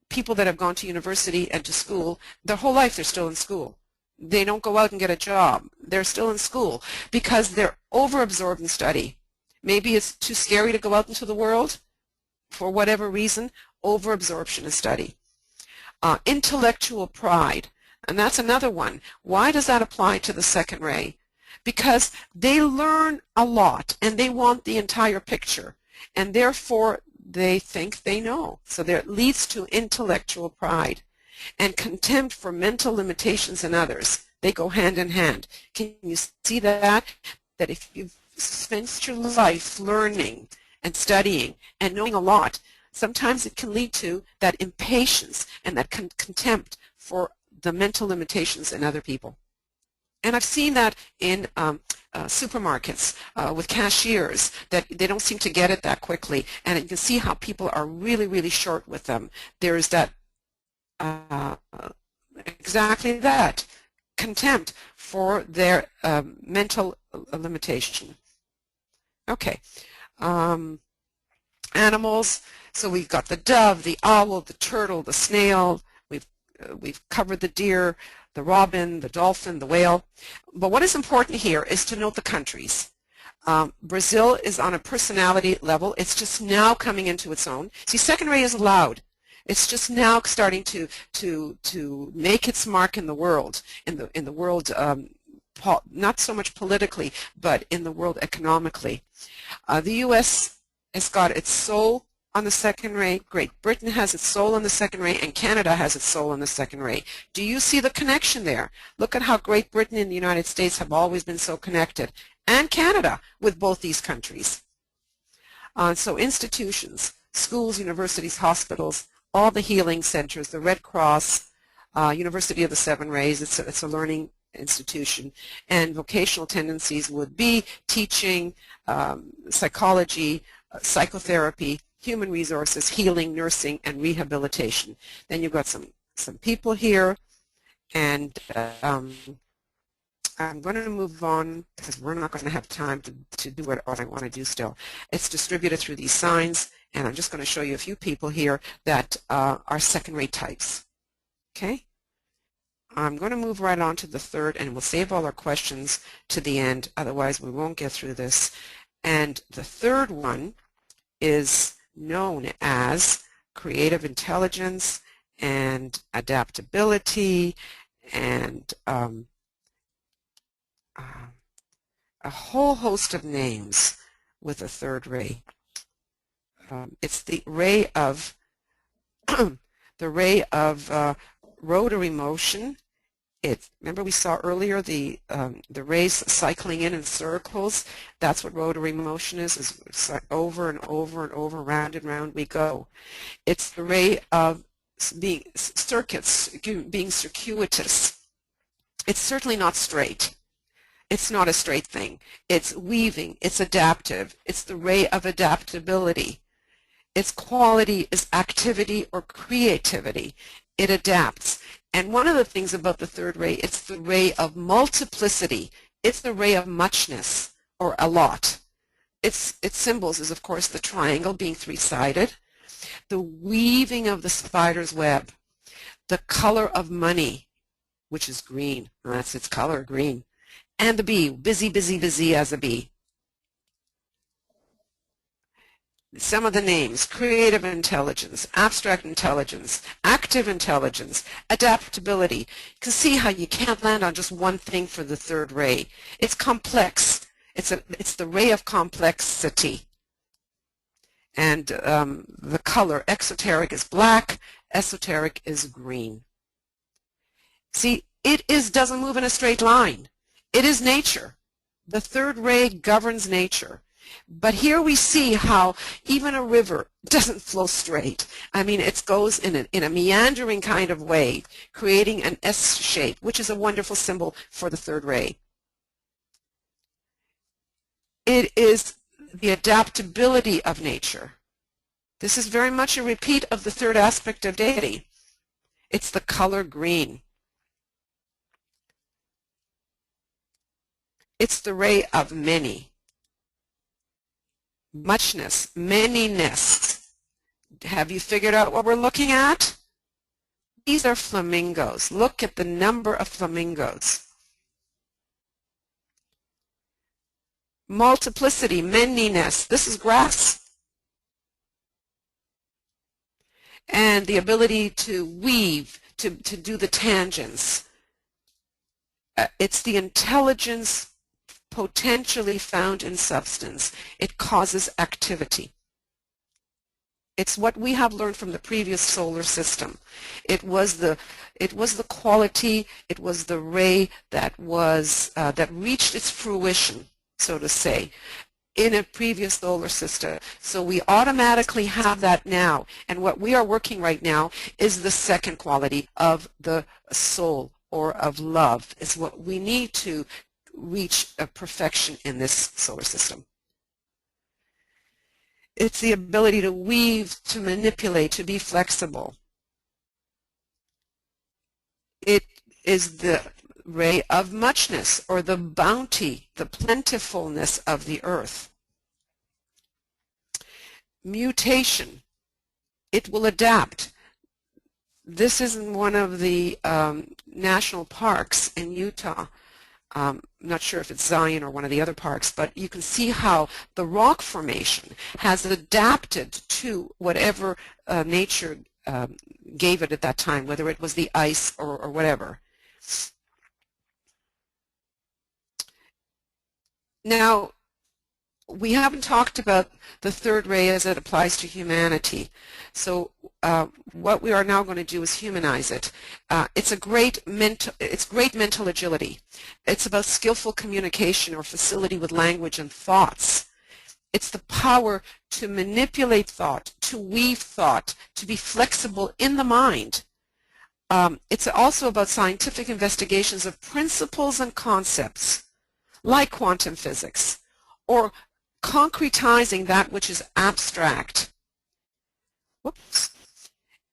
people that have gone to university and to school, their whole life they're still in school. They don't go out and get a job. They're still in school because they're over-absorbed in study. Maybe it's too scary to go out into the world for whatever reason, over-absorption in study. Intellectual pride. And that's another one. Why does that apply to the second ray? Because they learn a lot and they want the entire picture, and therefore they think they know. So that leads to intellectual pride and contempt for mental limitations in others. They go hand in hand. Can you see that? That if you've spent your life learning and studying and knowing a lot, sometimes it can lead to that impatience and that contempt for the mental limitations in other people. And I've seen that in supermarkets with cashiers, that they don't seem to get it that quickly, and you can see how people are really, really short with them. There's that, exactly that, contempt for their mental limitation. Okay. Animals, so we've got the dove, the owl, the turtle, the snail. We've covered the deer, the robin, the dolphin, the whale. But what is important here is to note the countries. Brazil is on a personality level. It's just now coming into its own. See, second ray is loud. It's just now starting to make its mark in the world, in the world, not so much politically, but in the world economically. The U.S. has got its soul on the second ray. Great Britain has its soul on the second ray, and Canada has its soul on the second ray. Do you see the connection there? Look at how Great Britain and the United States have always been so connected, and Canada with both these countries. So institutions, schools, universities, hospitals, all the healing centers, the Red Cross, University of the Seven Rays, it's a learning institution, and vocational tendencies would be teaching, psychology, psychotherapy, human resources, healing, nursing, and rehabilitation. Then you've got some people here, and I'm going to move on because we're not going to have time to do what I want to do still. It's distributed through these signs, and I'm just going to show you a few people here that are second-rate types. Okay? I'm going to move right on to the third, and we'll save all our questions to the end, otherwise we won't get through this. And the third one is known as creative intelligence and adaptability and a whole host of names with a third ray. It's the ray of rotary motion. Remember we saw earlier the rays cycling in circles. That's what rotary motion is over and over and over, round and round we go. It's the ray of being circuitous. It's certainly not straight. It's not a straight thing. It's weaving. It's adaptive. It's the ray of adaptability. Its quality is activity or creativity. It adapts. And one of the things about the third ray, it's the ray of multiplicity. It's the ray of muchness, or a lot. Its symbols is, of course, the triangle being three-sided, the weaving of the spider's web, the color of money, which is green. That's its color, green. And the bee, busy, busy, busy as a bee. Some of the names: creative intelligence, abstract intelligence, active intelligence, adaptability. You can see how you can't land on just one thing for the third ray. It's complex. It's the ray of complexity. And the color, exoteric is black, esoteric is green. See, doesn't move in a straight line. It is nature. The third ray governs nature. But here we see how even a river doesn't flow straight. I mean, it goes in a meandering kind of way, creating an S shape, which is a wonderful symbol for the third ray. It is the adaptability of nature. This is very much a repeat of the third aspect of deity. It's the color green. It's the ray of many. Muchness, manyness. Have you figured out what we're looking at? These are flamingos. Look at the number of flamingos. Multiplicity, manyness. This is grass. And the ability to weave, to do the tangents. It's the intelligence potentially found in substance. It causes activity. It's what we have learned from the previous solar system. It was the quality, it was the ray that was that reached its fruition, so to say, in a previous solar system. So we automatically have that now. And what we are working right now is the second quality of the soul, or of love, is what we need to reach a perfection in this solar system. It's the ability to weave, to manipulate, to be flexible. It is the ray of muchness, or the bounty, the plentifulness of the earth. Mutation. It will adapt. This is in one of the national parks in Utah. I'm not sure if it's Zion or one of the other parks, but you can see how the rock formation has adapted to whatever nature gave it at that time, whether it was the ice or whatever. Now, we haven't talked about the third ray as it applies to humanity. So what we are now going to do is humanize it. It's great mental agility. It's about skillful communication or facility with language and thoughts. It's the power to manipulate thought, to weave thought, to be flexible in the mind. It's also about scientific investigations of principles and concepts, like quantum physics, or concretizing that which is abstract. Whoops.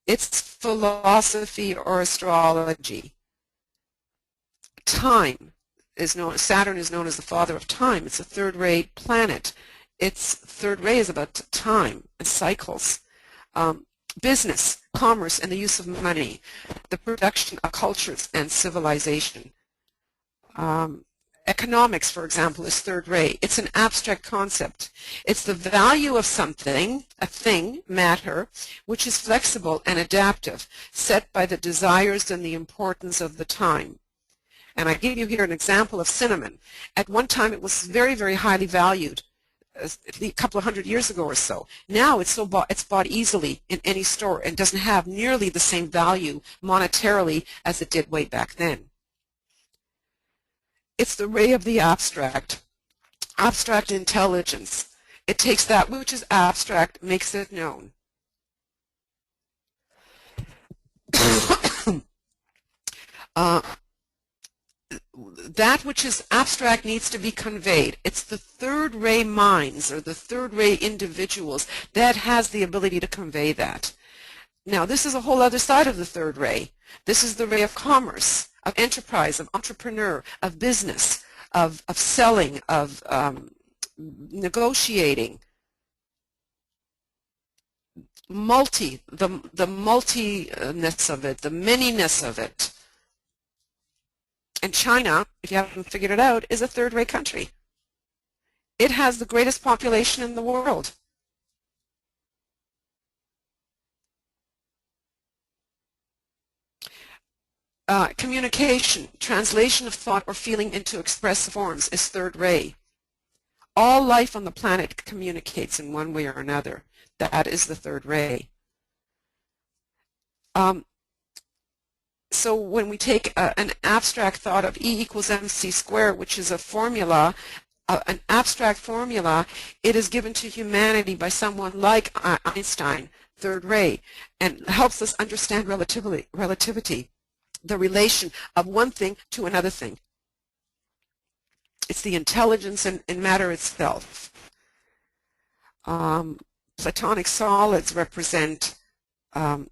It's philosophy or astrology. Time is known, Saturn is known as the father of time. It's a third-ray planet. Its third ray is about time and cycles. Business, commerce, and the use of money. The production of cultures and civilization. Economics, for example, is third ray. It's an abstract concept. It's the value of something, a thing, matter, which is flexible and adaptive, set by the desires and the importance of the time. And I give you here an example of cinnamon. At one time, it was very, very highly valued, a couple of hundred years ago or so. Now it's bought easily in any store and doesn't have nearly the same value monetarily as it did way back then. It's the ray of the abstract intelligence. It takes that which is abstract, makes it known. That which is abstract needs to be conveyed. It's the third ray minds, or the third ray individuals, that has the ability to convey that. Now, this is a whole other side of the third ray. This is the ray of commerce, of enterprise, of entrepreneur, of business, of selling, of negotiating. The multiness of it, the manyness of it. And China, if you haven't figured it out, is a third-rate country. It has the greatest population in the world. Communication, translation of thought or feeling into expressive forms is third ray. All life on the planet communicates in one way or another. That is the third ray. So when we take an abstract thought of E equals mc squared, which is a formula, an abstract formula, it is given to humanity by someone like Einstein, third ray, and helps us understand relativity, the relation of one thing to another thing. It's the intelligence in matter itself. Platonic solids represent the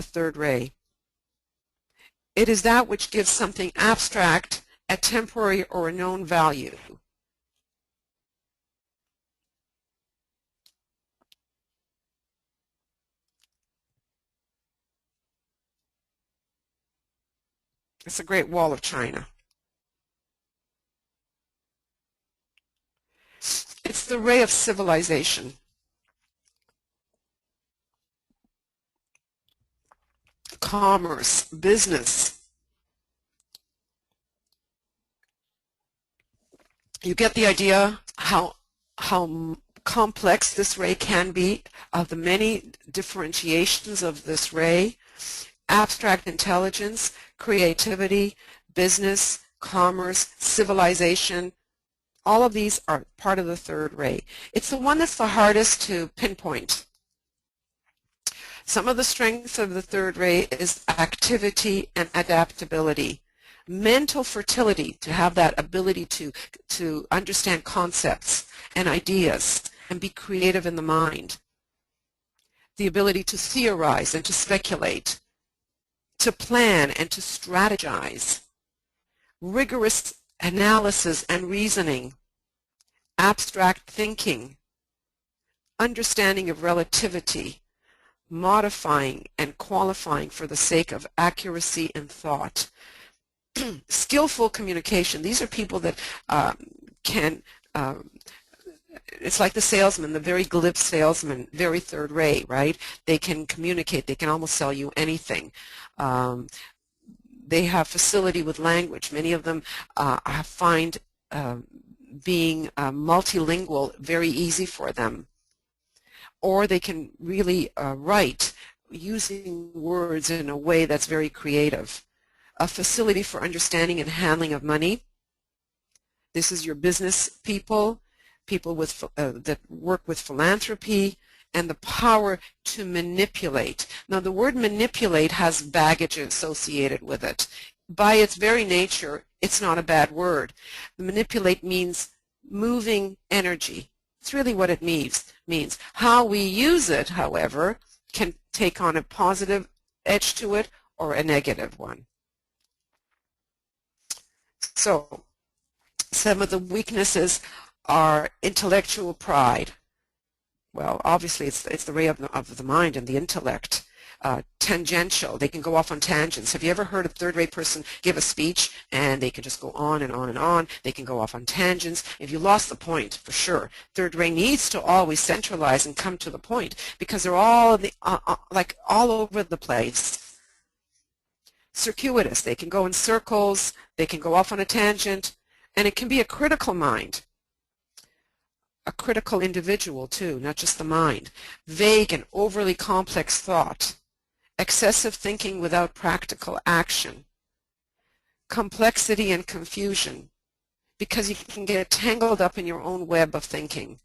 third ray. It is that which gives something abstract a temporary or a known value. It's a Great Wall of China. It's the ray of civilization. Commerce, business. You get the idea how complex this ray can be, of the many differentiations of this ray. Abstract intelligence, creativity, business, commerce, civilization, all of these are part of the third ray. It's the one that's the hardest to pinpoint. Some of the strengths of the third ray is activity and adaptability. Mental fertility, to have that ability to understand concepts and ideas and be creative in the mind. The ability to theorize and to speculate, to plan and to strategize. Rigorous analysis and reasoning, abstract thinking, understanding of relativity, modifying and qualifying for the sake of accuracy in thought. Skillful communication. These are people that can, it's like the salesman, the very glib salesman, very third rate, right? They can communicate. They can almost sell you anything. They have facility with language. Many of them find being multilingual very easy for them. Or they can really write using words in a way that's very creative. A facility for understanding and handling of money. This is your business people, people with that work with philanthropy, and the power to manipulate. Now, the word manipulate has baggage associated with it. By its very nature, it's not a bad word. The manipulate means moving energy. It's really what it means. How we use it, however, can take on a positive edge to it or a negative one. So, some of the weaknesses are intellectual pride. Well, obviously, it's the ray of the mind and the intellect. Tangential, they can go off on tangents. Have you ever heard a third-rate person give a speech and they can just go on and on and on? They can go off on tangents. If you lost the point, for sure. Third ray needs to always centralize and come to the point because they're all like all over the place. Circuitous, they can go in circles, they can go off on a tangent, and it can be a critical mind. A critical individual too, not just the mind. Vague and overly complex thought. Excessive thinking without practical action. Complexity and confusion, because you can get tangled up in your own web of thinking.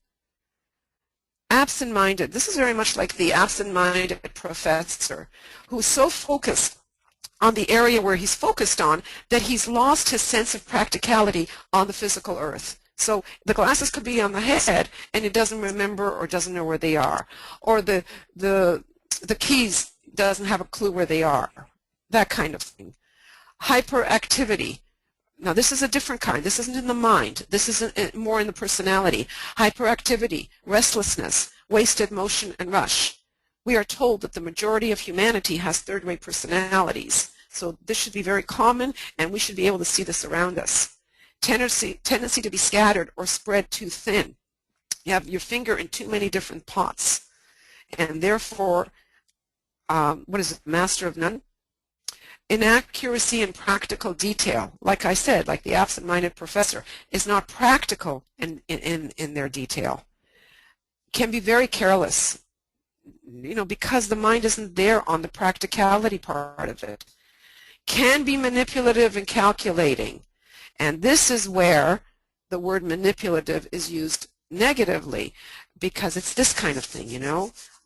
Absent-minded. This is very much like the absent-minded professor who's so focused on the area where he's focused on that he's lost his sense of practicality on the physical earth. So the glasses could be on the head and it doesn't remember or doesn't know where they are. Or the keys doesn't have a clue where they are. That kind of thing. Hyperactivity. Now this is a different kind. This isn't in the mind. This is more in the personality. Hyperactivity, restlessness, wasted motion and rush. We are told that the majority of humanity has third-rate personalities. So this should be very common and we should be able to see this around us. Tendency to be scattered or spread too thin. You have your finger in too many different pots. And therefore, what is it, master of none? Inaccuracy in practical detail. Like I said, like the absent-minded professor, is not practical in their detail. Can be very careless. because the mind isn't there on the practicality part of it. Can be manipulative and calculating. And this is where the word manipulative is used negatively, because it's this kind of thing,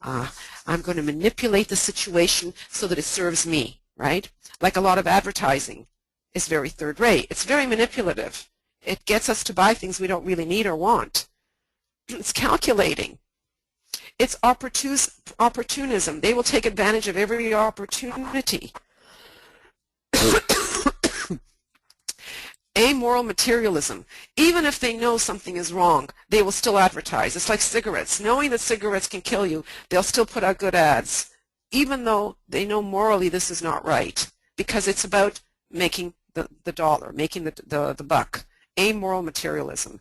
I'm going to manipulate the situation so that it serves me, right? Like a lot of advertising is very third rate. It's very manipulative. It gets us to buy things we don't really need or want. It's calculating. It's opportunism. They will take advantage of every opportunity. Amoral materialism. Even if they know something is wrong, they will still advertise. It's like cigarettes. Knowing that cigarettes can kill you, they'll still put out good ads, even though they know morally this is not right, because it's about making the dollar, making the buck. Amoral materialism.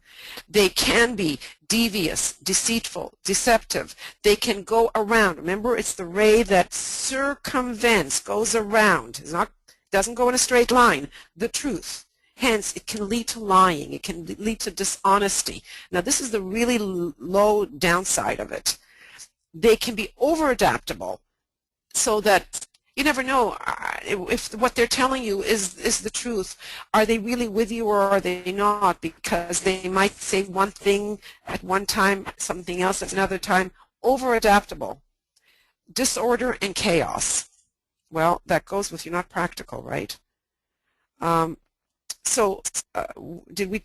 They can be devious, deceitful, deceptive. They can go around. Remember, it's the ray that circumvents, goes around. Doesn't go in a straight line. The truth. Hence, it can lead to lying. It can lead to dishonesty. Now, this is the really low downside of it. They can be over-adaptable, so that you never know if what they're telling you is the truth. Are they really with you or are they not? Because they might say one thing at one time, something else at another time. Over-adaptable. Disorder and chaos. Well, that goes with you're not practical, right? So did we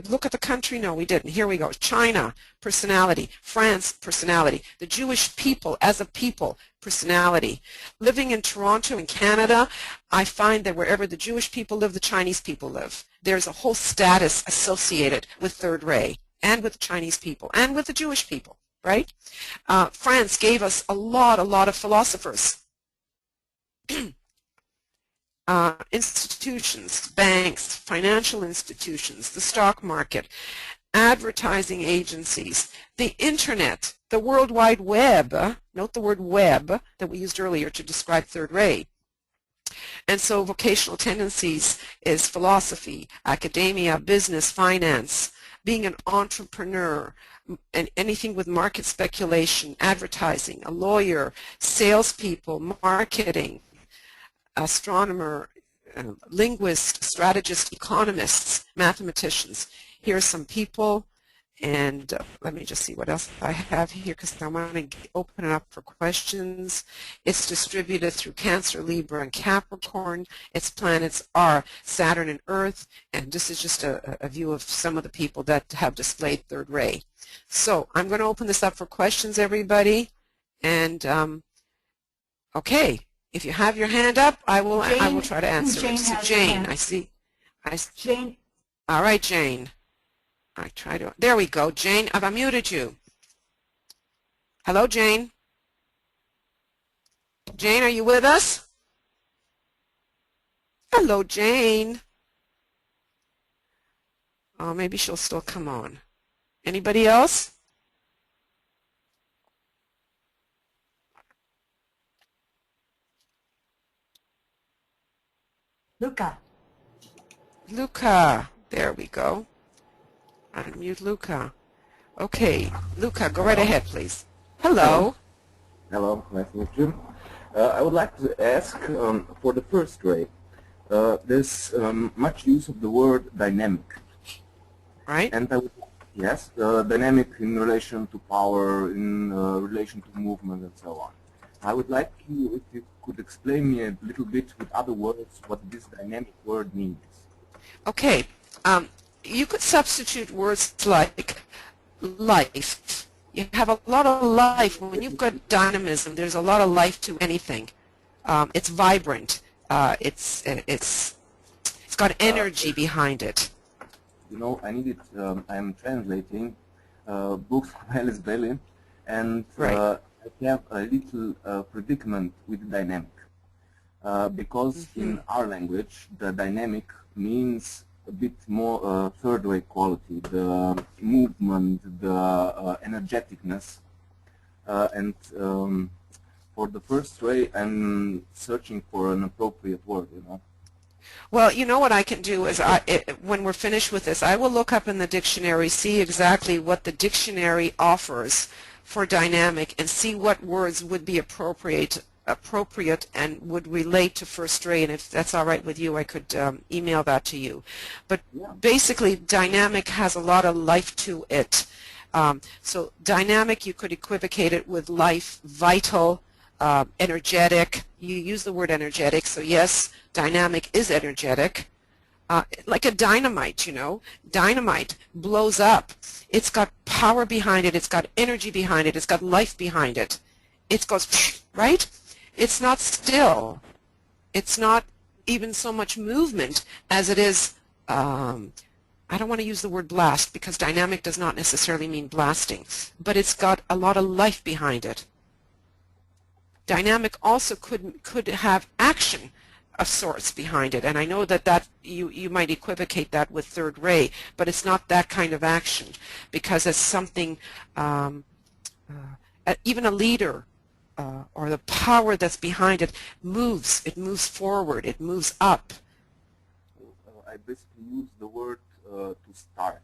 look at the country? No, we didn't. Here we go. China, personality. France, personality. The Jewish people as a people, personality. Living in Toronto in Canada, I find that wherever the Jewish people live, the Chinese people live. There's a whole status associated with third ray and with the Chinese people and with the Jewish people, right? France gave us a lot of philosophers. Institutions, banks, financial institutions, the stock market, advertising agencies, the internet, the World Wide Web, note the word web that we used earlier to describe third ray. And so vocational tendencies is philosophy, academia, business, finance, being an entrepreneur, and anything with market speculation, advertising, a lawyer, salespeople, marketing, astronomer, linguist, strategist, economists, mathematicians. Here are some people, and let me just see what else I have here because I want to open it up for questions. It's distributed through Cancer, Libra, and Capricorn. Its planets are Saturn and Earth, and this is just a view of some of the people that have displayed third ray. So I'm going to open this up for questions, everybody, and okay. If you have your hand up, I will try to answer it. So Jane, I see. Jane. All right, Jane. There we go. Jane, I've unmuted you. Hello, Jane. Jane, are you with us? Hello, Jane. Oh, maybe she'll still come on. Anybody else? Luca. There we go. Unmute Luca. Okay, Luca, go right ahead, please. Hello. Hello, nice to meet you. I would like to ask for the first ray. There's much use of the word dynamic. Right. And yes, dynamic in relation to power, in relation to movement, and so on. I would like you, if you could explain me a little bit with other words what this dynamic word means. Okay. You could substitute words like life. You have a lot of life. When you've got dynamism, there's a lot of life to anything. It's vibrant. It's got energy behind it. You know, I'm translating books of Alice Bailey, and right. I have a little predicament with dynamic. Because in our language, the dynamic means a bit more third way quality, the movement, the energeticness, and for the first way I'm searching for an appropriate word, you know. Well, you know what I can do is when we're finished with this, I will look up in the dictionary, see exactly what the dictionary offers for dynamic and see what words would be appropriate and would relate to first ray, and if that's all right with you, I could email that to you. But basically, dynamic has a lot of life to it. So dynamic, you could equivocate it with life, vital, energetic. You use the word energetic, so yes, dynamic is energetic. Like a dynamite, you know. Dynamite blows up. It's got power behind it. It's got energy behind it. It's got life behind it. It goes, right? It's not still. It's not even so much movement as it is, I don't want to use the word blast because dynamic does not necessarily mean blasting, but it's got a lot of life behind it. Dynamic also could have action of sorts behind it, and I know that you might equivocate that with third ray, but it's not that kind of action, because it's something, even a leader or the power that's behind it moves forward, it moves up. I basically use the word to start,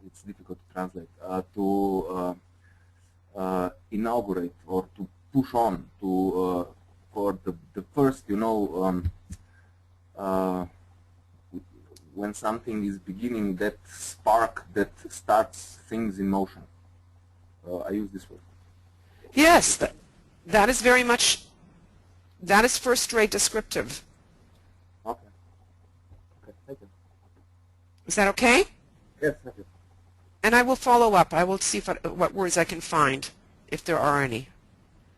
it's difficult to translate, to inaugurate or to push on to for the first, you know, when something is beginning, that spark that starts things in motion. I use this word. Yes, that is very much, that is first-rate descriptive. Okay. Okay, thank you. Is that okay? Yes, thank you. And I will follow up. I will see what words I can find, if there are any.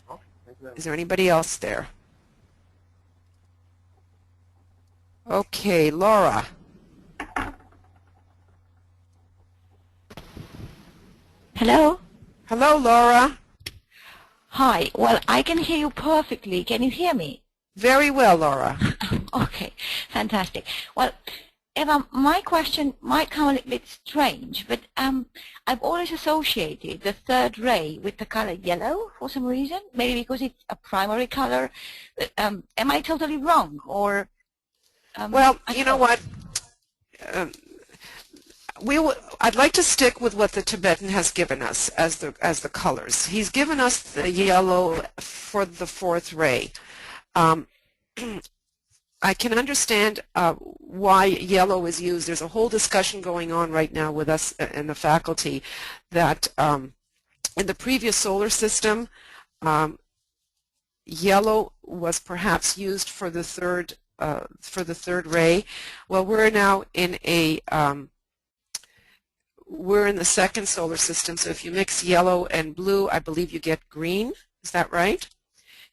Okay, thank you. Is there anybody else there? Okay, Laura. Hello? Hello, Laura. Hi. Well, I can hear you perfectly. Can you hear me? Very well, Laura. Okay, fantastic. Well, Eva, my question might come a little bit strange, but I've always associated the third ray with the color yellow for some reason, maybe because it's a primary color. Am I totally wrong? Or Well, you know what? I'd like to stick with what the Tibetan has given us as the colors. He's given us the yellow for the fourth ray. I can understand why yellow is used. There's a whole discussion going on right now with us in the faculty that in the previous solar system, yellow was perhaps used for the third ray. Well, we're now in a we're in the second solar system, so if you mix yellow and blue, I believe you get green. Is that right?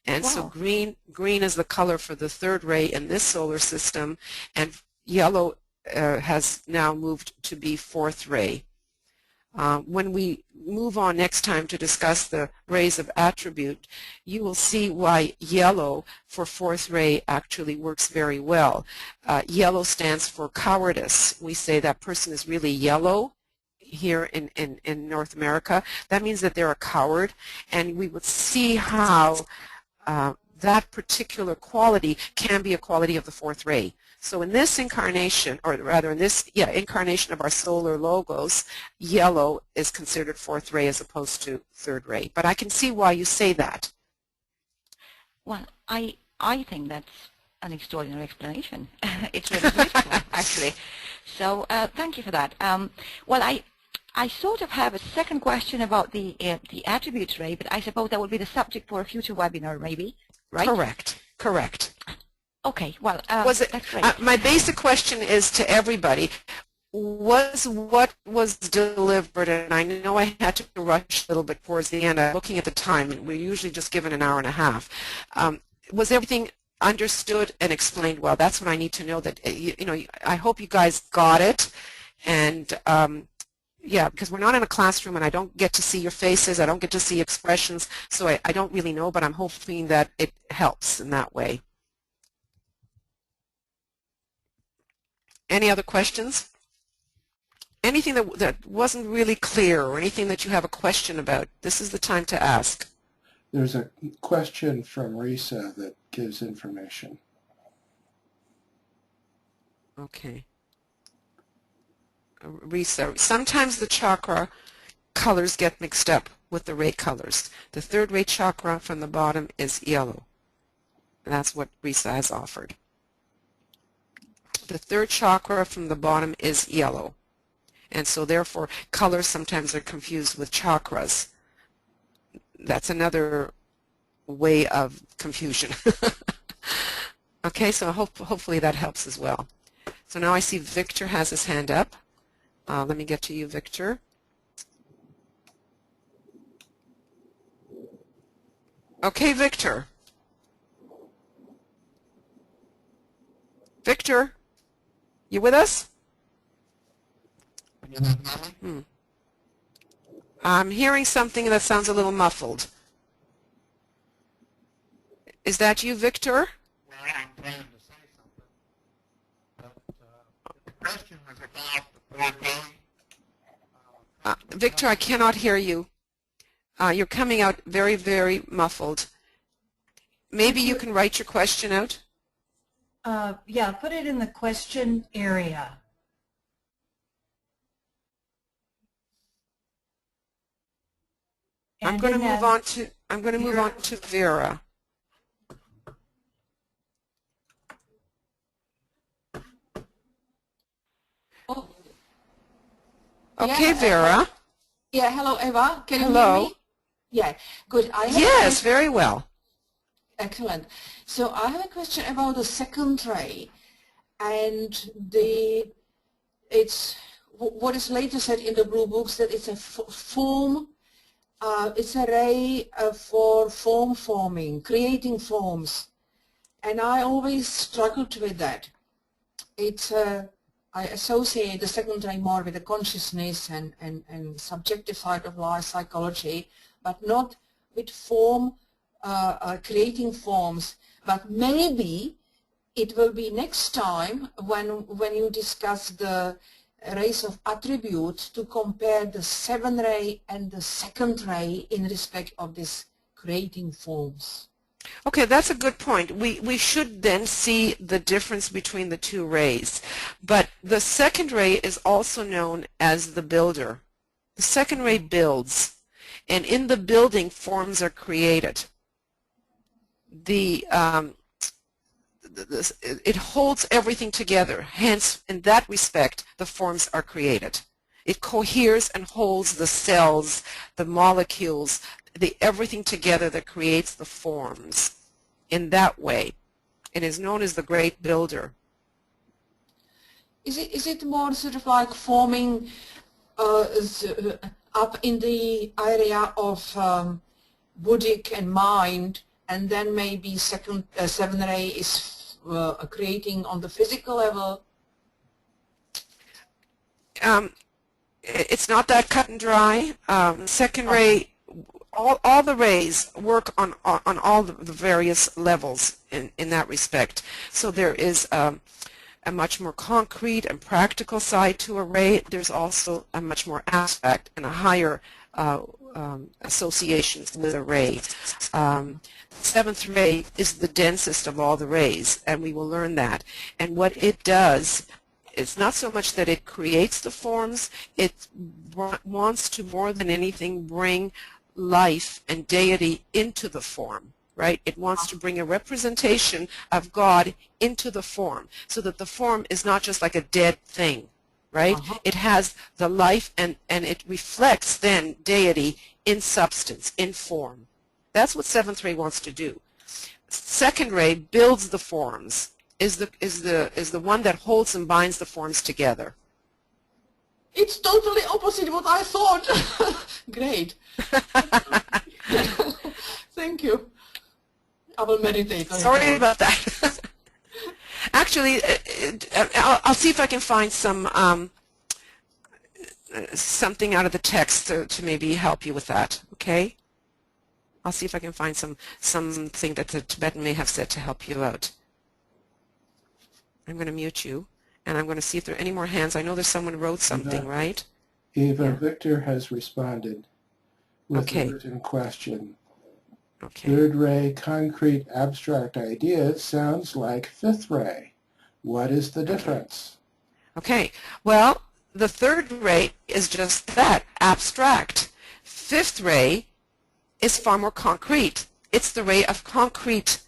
And wow. so green is the color for the third ray in this solar system, and yellow has now moved to be fourth ray. When we move on next time to discuss the rays of attribute, you will see why yellow for fourth ray actually works very well. Yellow stands for cowardice. We say that person is really yellow here in North America. That means that they're a coward, and we would see how that particular quality can be a quality of the fourth ray. So in this incarnation, or rather in this incarnation of our solar logos, yellow is considered fourth ray as opposed to third ray. But I can see why you say that. Well, I think that's an extraordinary explanation. It's really beautiful, actually. So thank you for that. Well, I sort of have a second question about the attributes ray, but I suppose that would be the subject for a future webinar, maybe, right? Correct. Correct. Okay. Well, that's great. My basic question is to everybody: was what was delivered, and I know I had to rush a little bit towards the end. I'm looking at the time, and we're usually just given an hour and a half. Was everything understood and explained well? That's what I need to know. That you know, I hope you guys got it, and yeah, because we're not in a classroom and I don't get to see your faces, I don't get to see expressions, so I don't really know, but I'm hoping that it helps in that way. Any other questions? Anything that wasn't really clear or anything that you have a question about, this is the time to ask. There's a question from Risa that gives information. Okay. Risa, sometimes the chakra colors get mixed up with the ray colors. The third ray chakra from the bottom is yellow. That's what Risa has offered. The third chakra from the bottom is yellow. And so therefore colors sometimes are confused with chakras. That's another way of confusion. Okay, so hopefully that helps as well. So now I see Victor has his hand up. Let me get to you, Victor. Okay, Victor. Victor, you with us? I'm hearing something that sounds a little muffled. Is that you, Victor? Well, I'm trying to say something, but the question was about the 4 day. Victor, I cannot hear you. You're coming out very, very muffled. Maybe you can write your question out. Yeah, put it in the question area. I'm going to move on to Vera. Oh. Okay, Yeah, Vera. Yeah, hello, Eva. Can you Hello. hear me? Yeah, good. Yes, very well. Excellent. So I have a question about the second ray, and what is later said in the blue books, that it's a form. It's a ray for form forming, creating forms, and I always struggled with that. I associate the second ray more with the consciousness and subjective side of life psychology, but not with form, creating forms. But maybe it will be next time when you discuss the rays of attribute to compare the 7th ray and the second ray in respect of this creating forms. Okay, that's a good point. We should then see the difference between the two rays. But the second ray is also known as the builder. The second ray builds, and in the building forms are created. It holds everything together. Hence, in that respect, the forms are created. It coheres and holds the cells, the molecules, everything together that creates the forms. In that way, it is known as the great builder. Is it more sort of like forming up in the area of Buddhic and mind, and then maybe 7th ray is creating on the physical level? It's not that cut and dry. Second ray, all the rays work on all the various levels in that respect. So there is a much more concrete and practical side to a ray. There's also a much more abstract and a higher associations with a ray. 7th ray is the densest of all the rays, and we will learn that. And what it does, it's not so much that it creates the forms, it wants to more than anything bring life and deity into the form, right? It wants to bring a representation of God into the form so that the form is not just like a dead thing, right? It has the life and it reflects then deity in substance, in form. That's what 7th ray wants to do. Second ray builds the forms, is the one that holds and binds the forms together. It's totally opposite what I thought. Great. Thank you. I will meditate on it. Sorry about that. Actually, I'll see if I can find something out of the text to maybe help you with that, okay? I'll see if I can find something that the Tibetan may have said to help you out. I'm going to mute you, and I'm going to see if there are any more hands. I know there's someone who wrote something, right? Eva, Yeah. Victor has responded with Okay. a written question. Okay. 3rd ray concrete abstract ideas sounds like 5th ray. What is the difference? Okay. Well, the third ray is just that, abstract. Fifth ray is far more concrete. It's the ray of concrete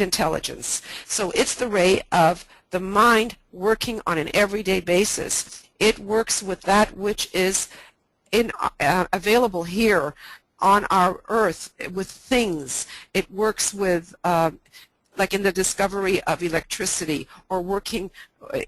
intelligence. So it's the ray of the mind working on an everyday basis. It works with that which is available here on our earth, with things. It works with like in the discovery of electricity, or working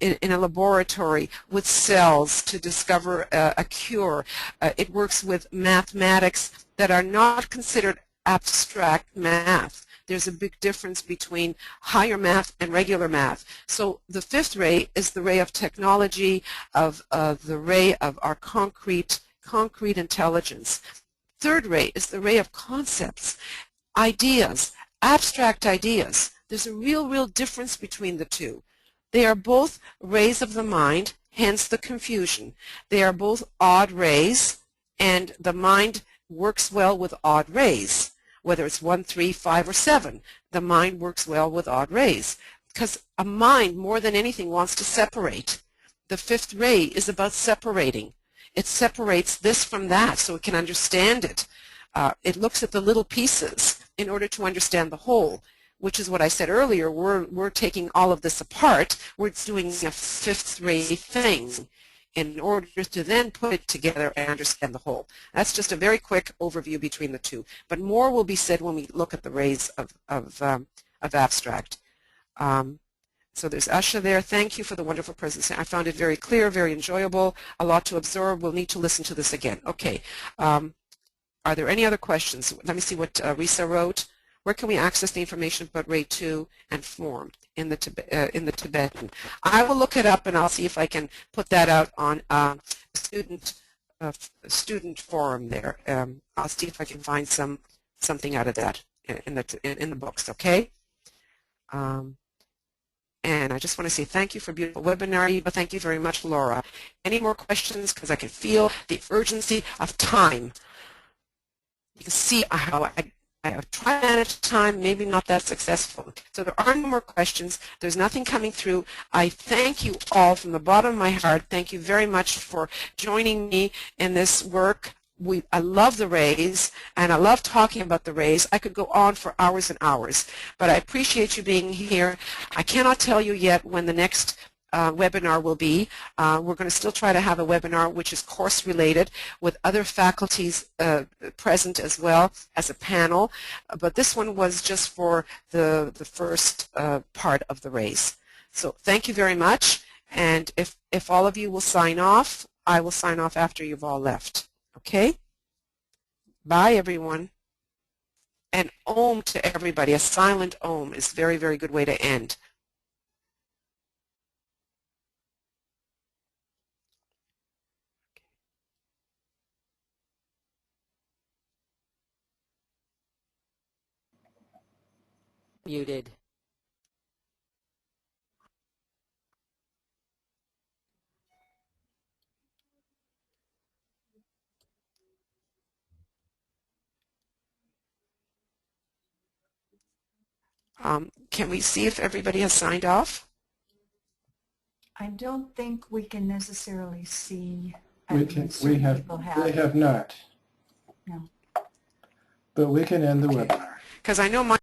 in a laboratory with cells to discover a cure. It works with mathematics that are not considered abstract math. There's a big difference between higher math and regular math. So the fifth ray is the ray of technology, of the ray of our concrete intelligence. Third ray is the ray of concepts, ideas, abstract ideas. There's a real difference between the two. They are both rays of the mind, hence the confusion. They are both odd rays, and the mind works well with odd rays. Whether it's 1, 3, 5, or 7, the mind works well with odd rays, because a mind, more than anything, wants to separate. The fifth ray is about separating. It separates this from that so it can understand it. It looks at the little pieces in order to understand the whole, which is what I said earlier. We're taking all of this apart. We're doing a fifth ray thing in order to then put it together and understand the whole. That's just a very quick overview between the two. But more will be said when we look at the rays of abstract. So there's Asha there. Thank you for the wonderful presentation. I found it very clear, very enjoyable, a lot to absorb. We'll need to listen to this again. Okay. Are there any other questions? Let me see what Risa wrote. Where can we access the information about Ray 2 and form in the Tibetan? I will look it up, and I'll see if I can put that out on student forum there. I'll see if I can find something out of that in the books. Okay. And I just want to say thank you for a beautiful webinar, Eva. Thank you very much, Laura. Any more questions? Because I can feel the urgency of time. You can see how I have tried to manage time, maybe not that successful. So there are no more questions. There's nothing coming through. I thank you all from the bottom of my heart. Thank you very much for joining me in this work. I love the rays, and I love talking about the rays. I could go on for hours and hours, but I appreciate you being here. I cannot tell you yet when the next webinar will be. We're going to still try to have a webinar which is course related with other faculties present as well as a panel, but this one was just for the first part of the rays. So thank you very much, and if all of you will sign off, I will sign off after you've all left. Okay? Bye, everyone. And Om to everybody. A silent Om is a very, very good way to end. Muted. Can we see if everybody has signed off? I don't think we can necessarily see. They have not. No. But we can end the webinar. Because I know my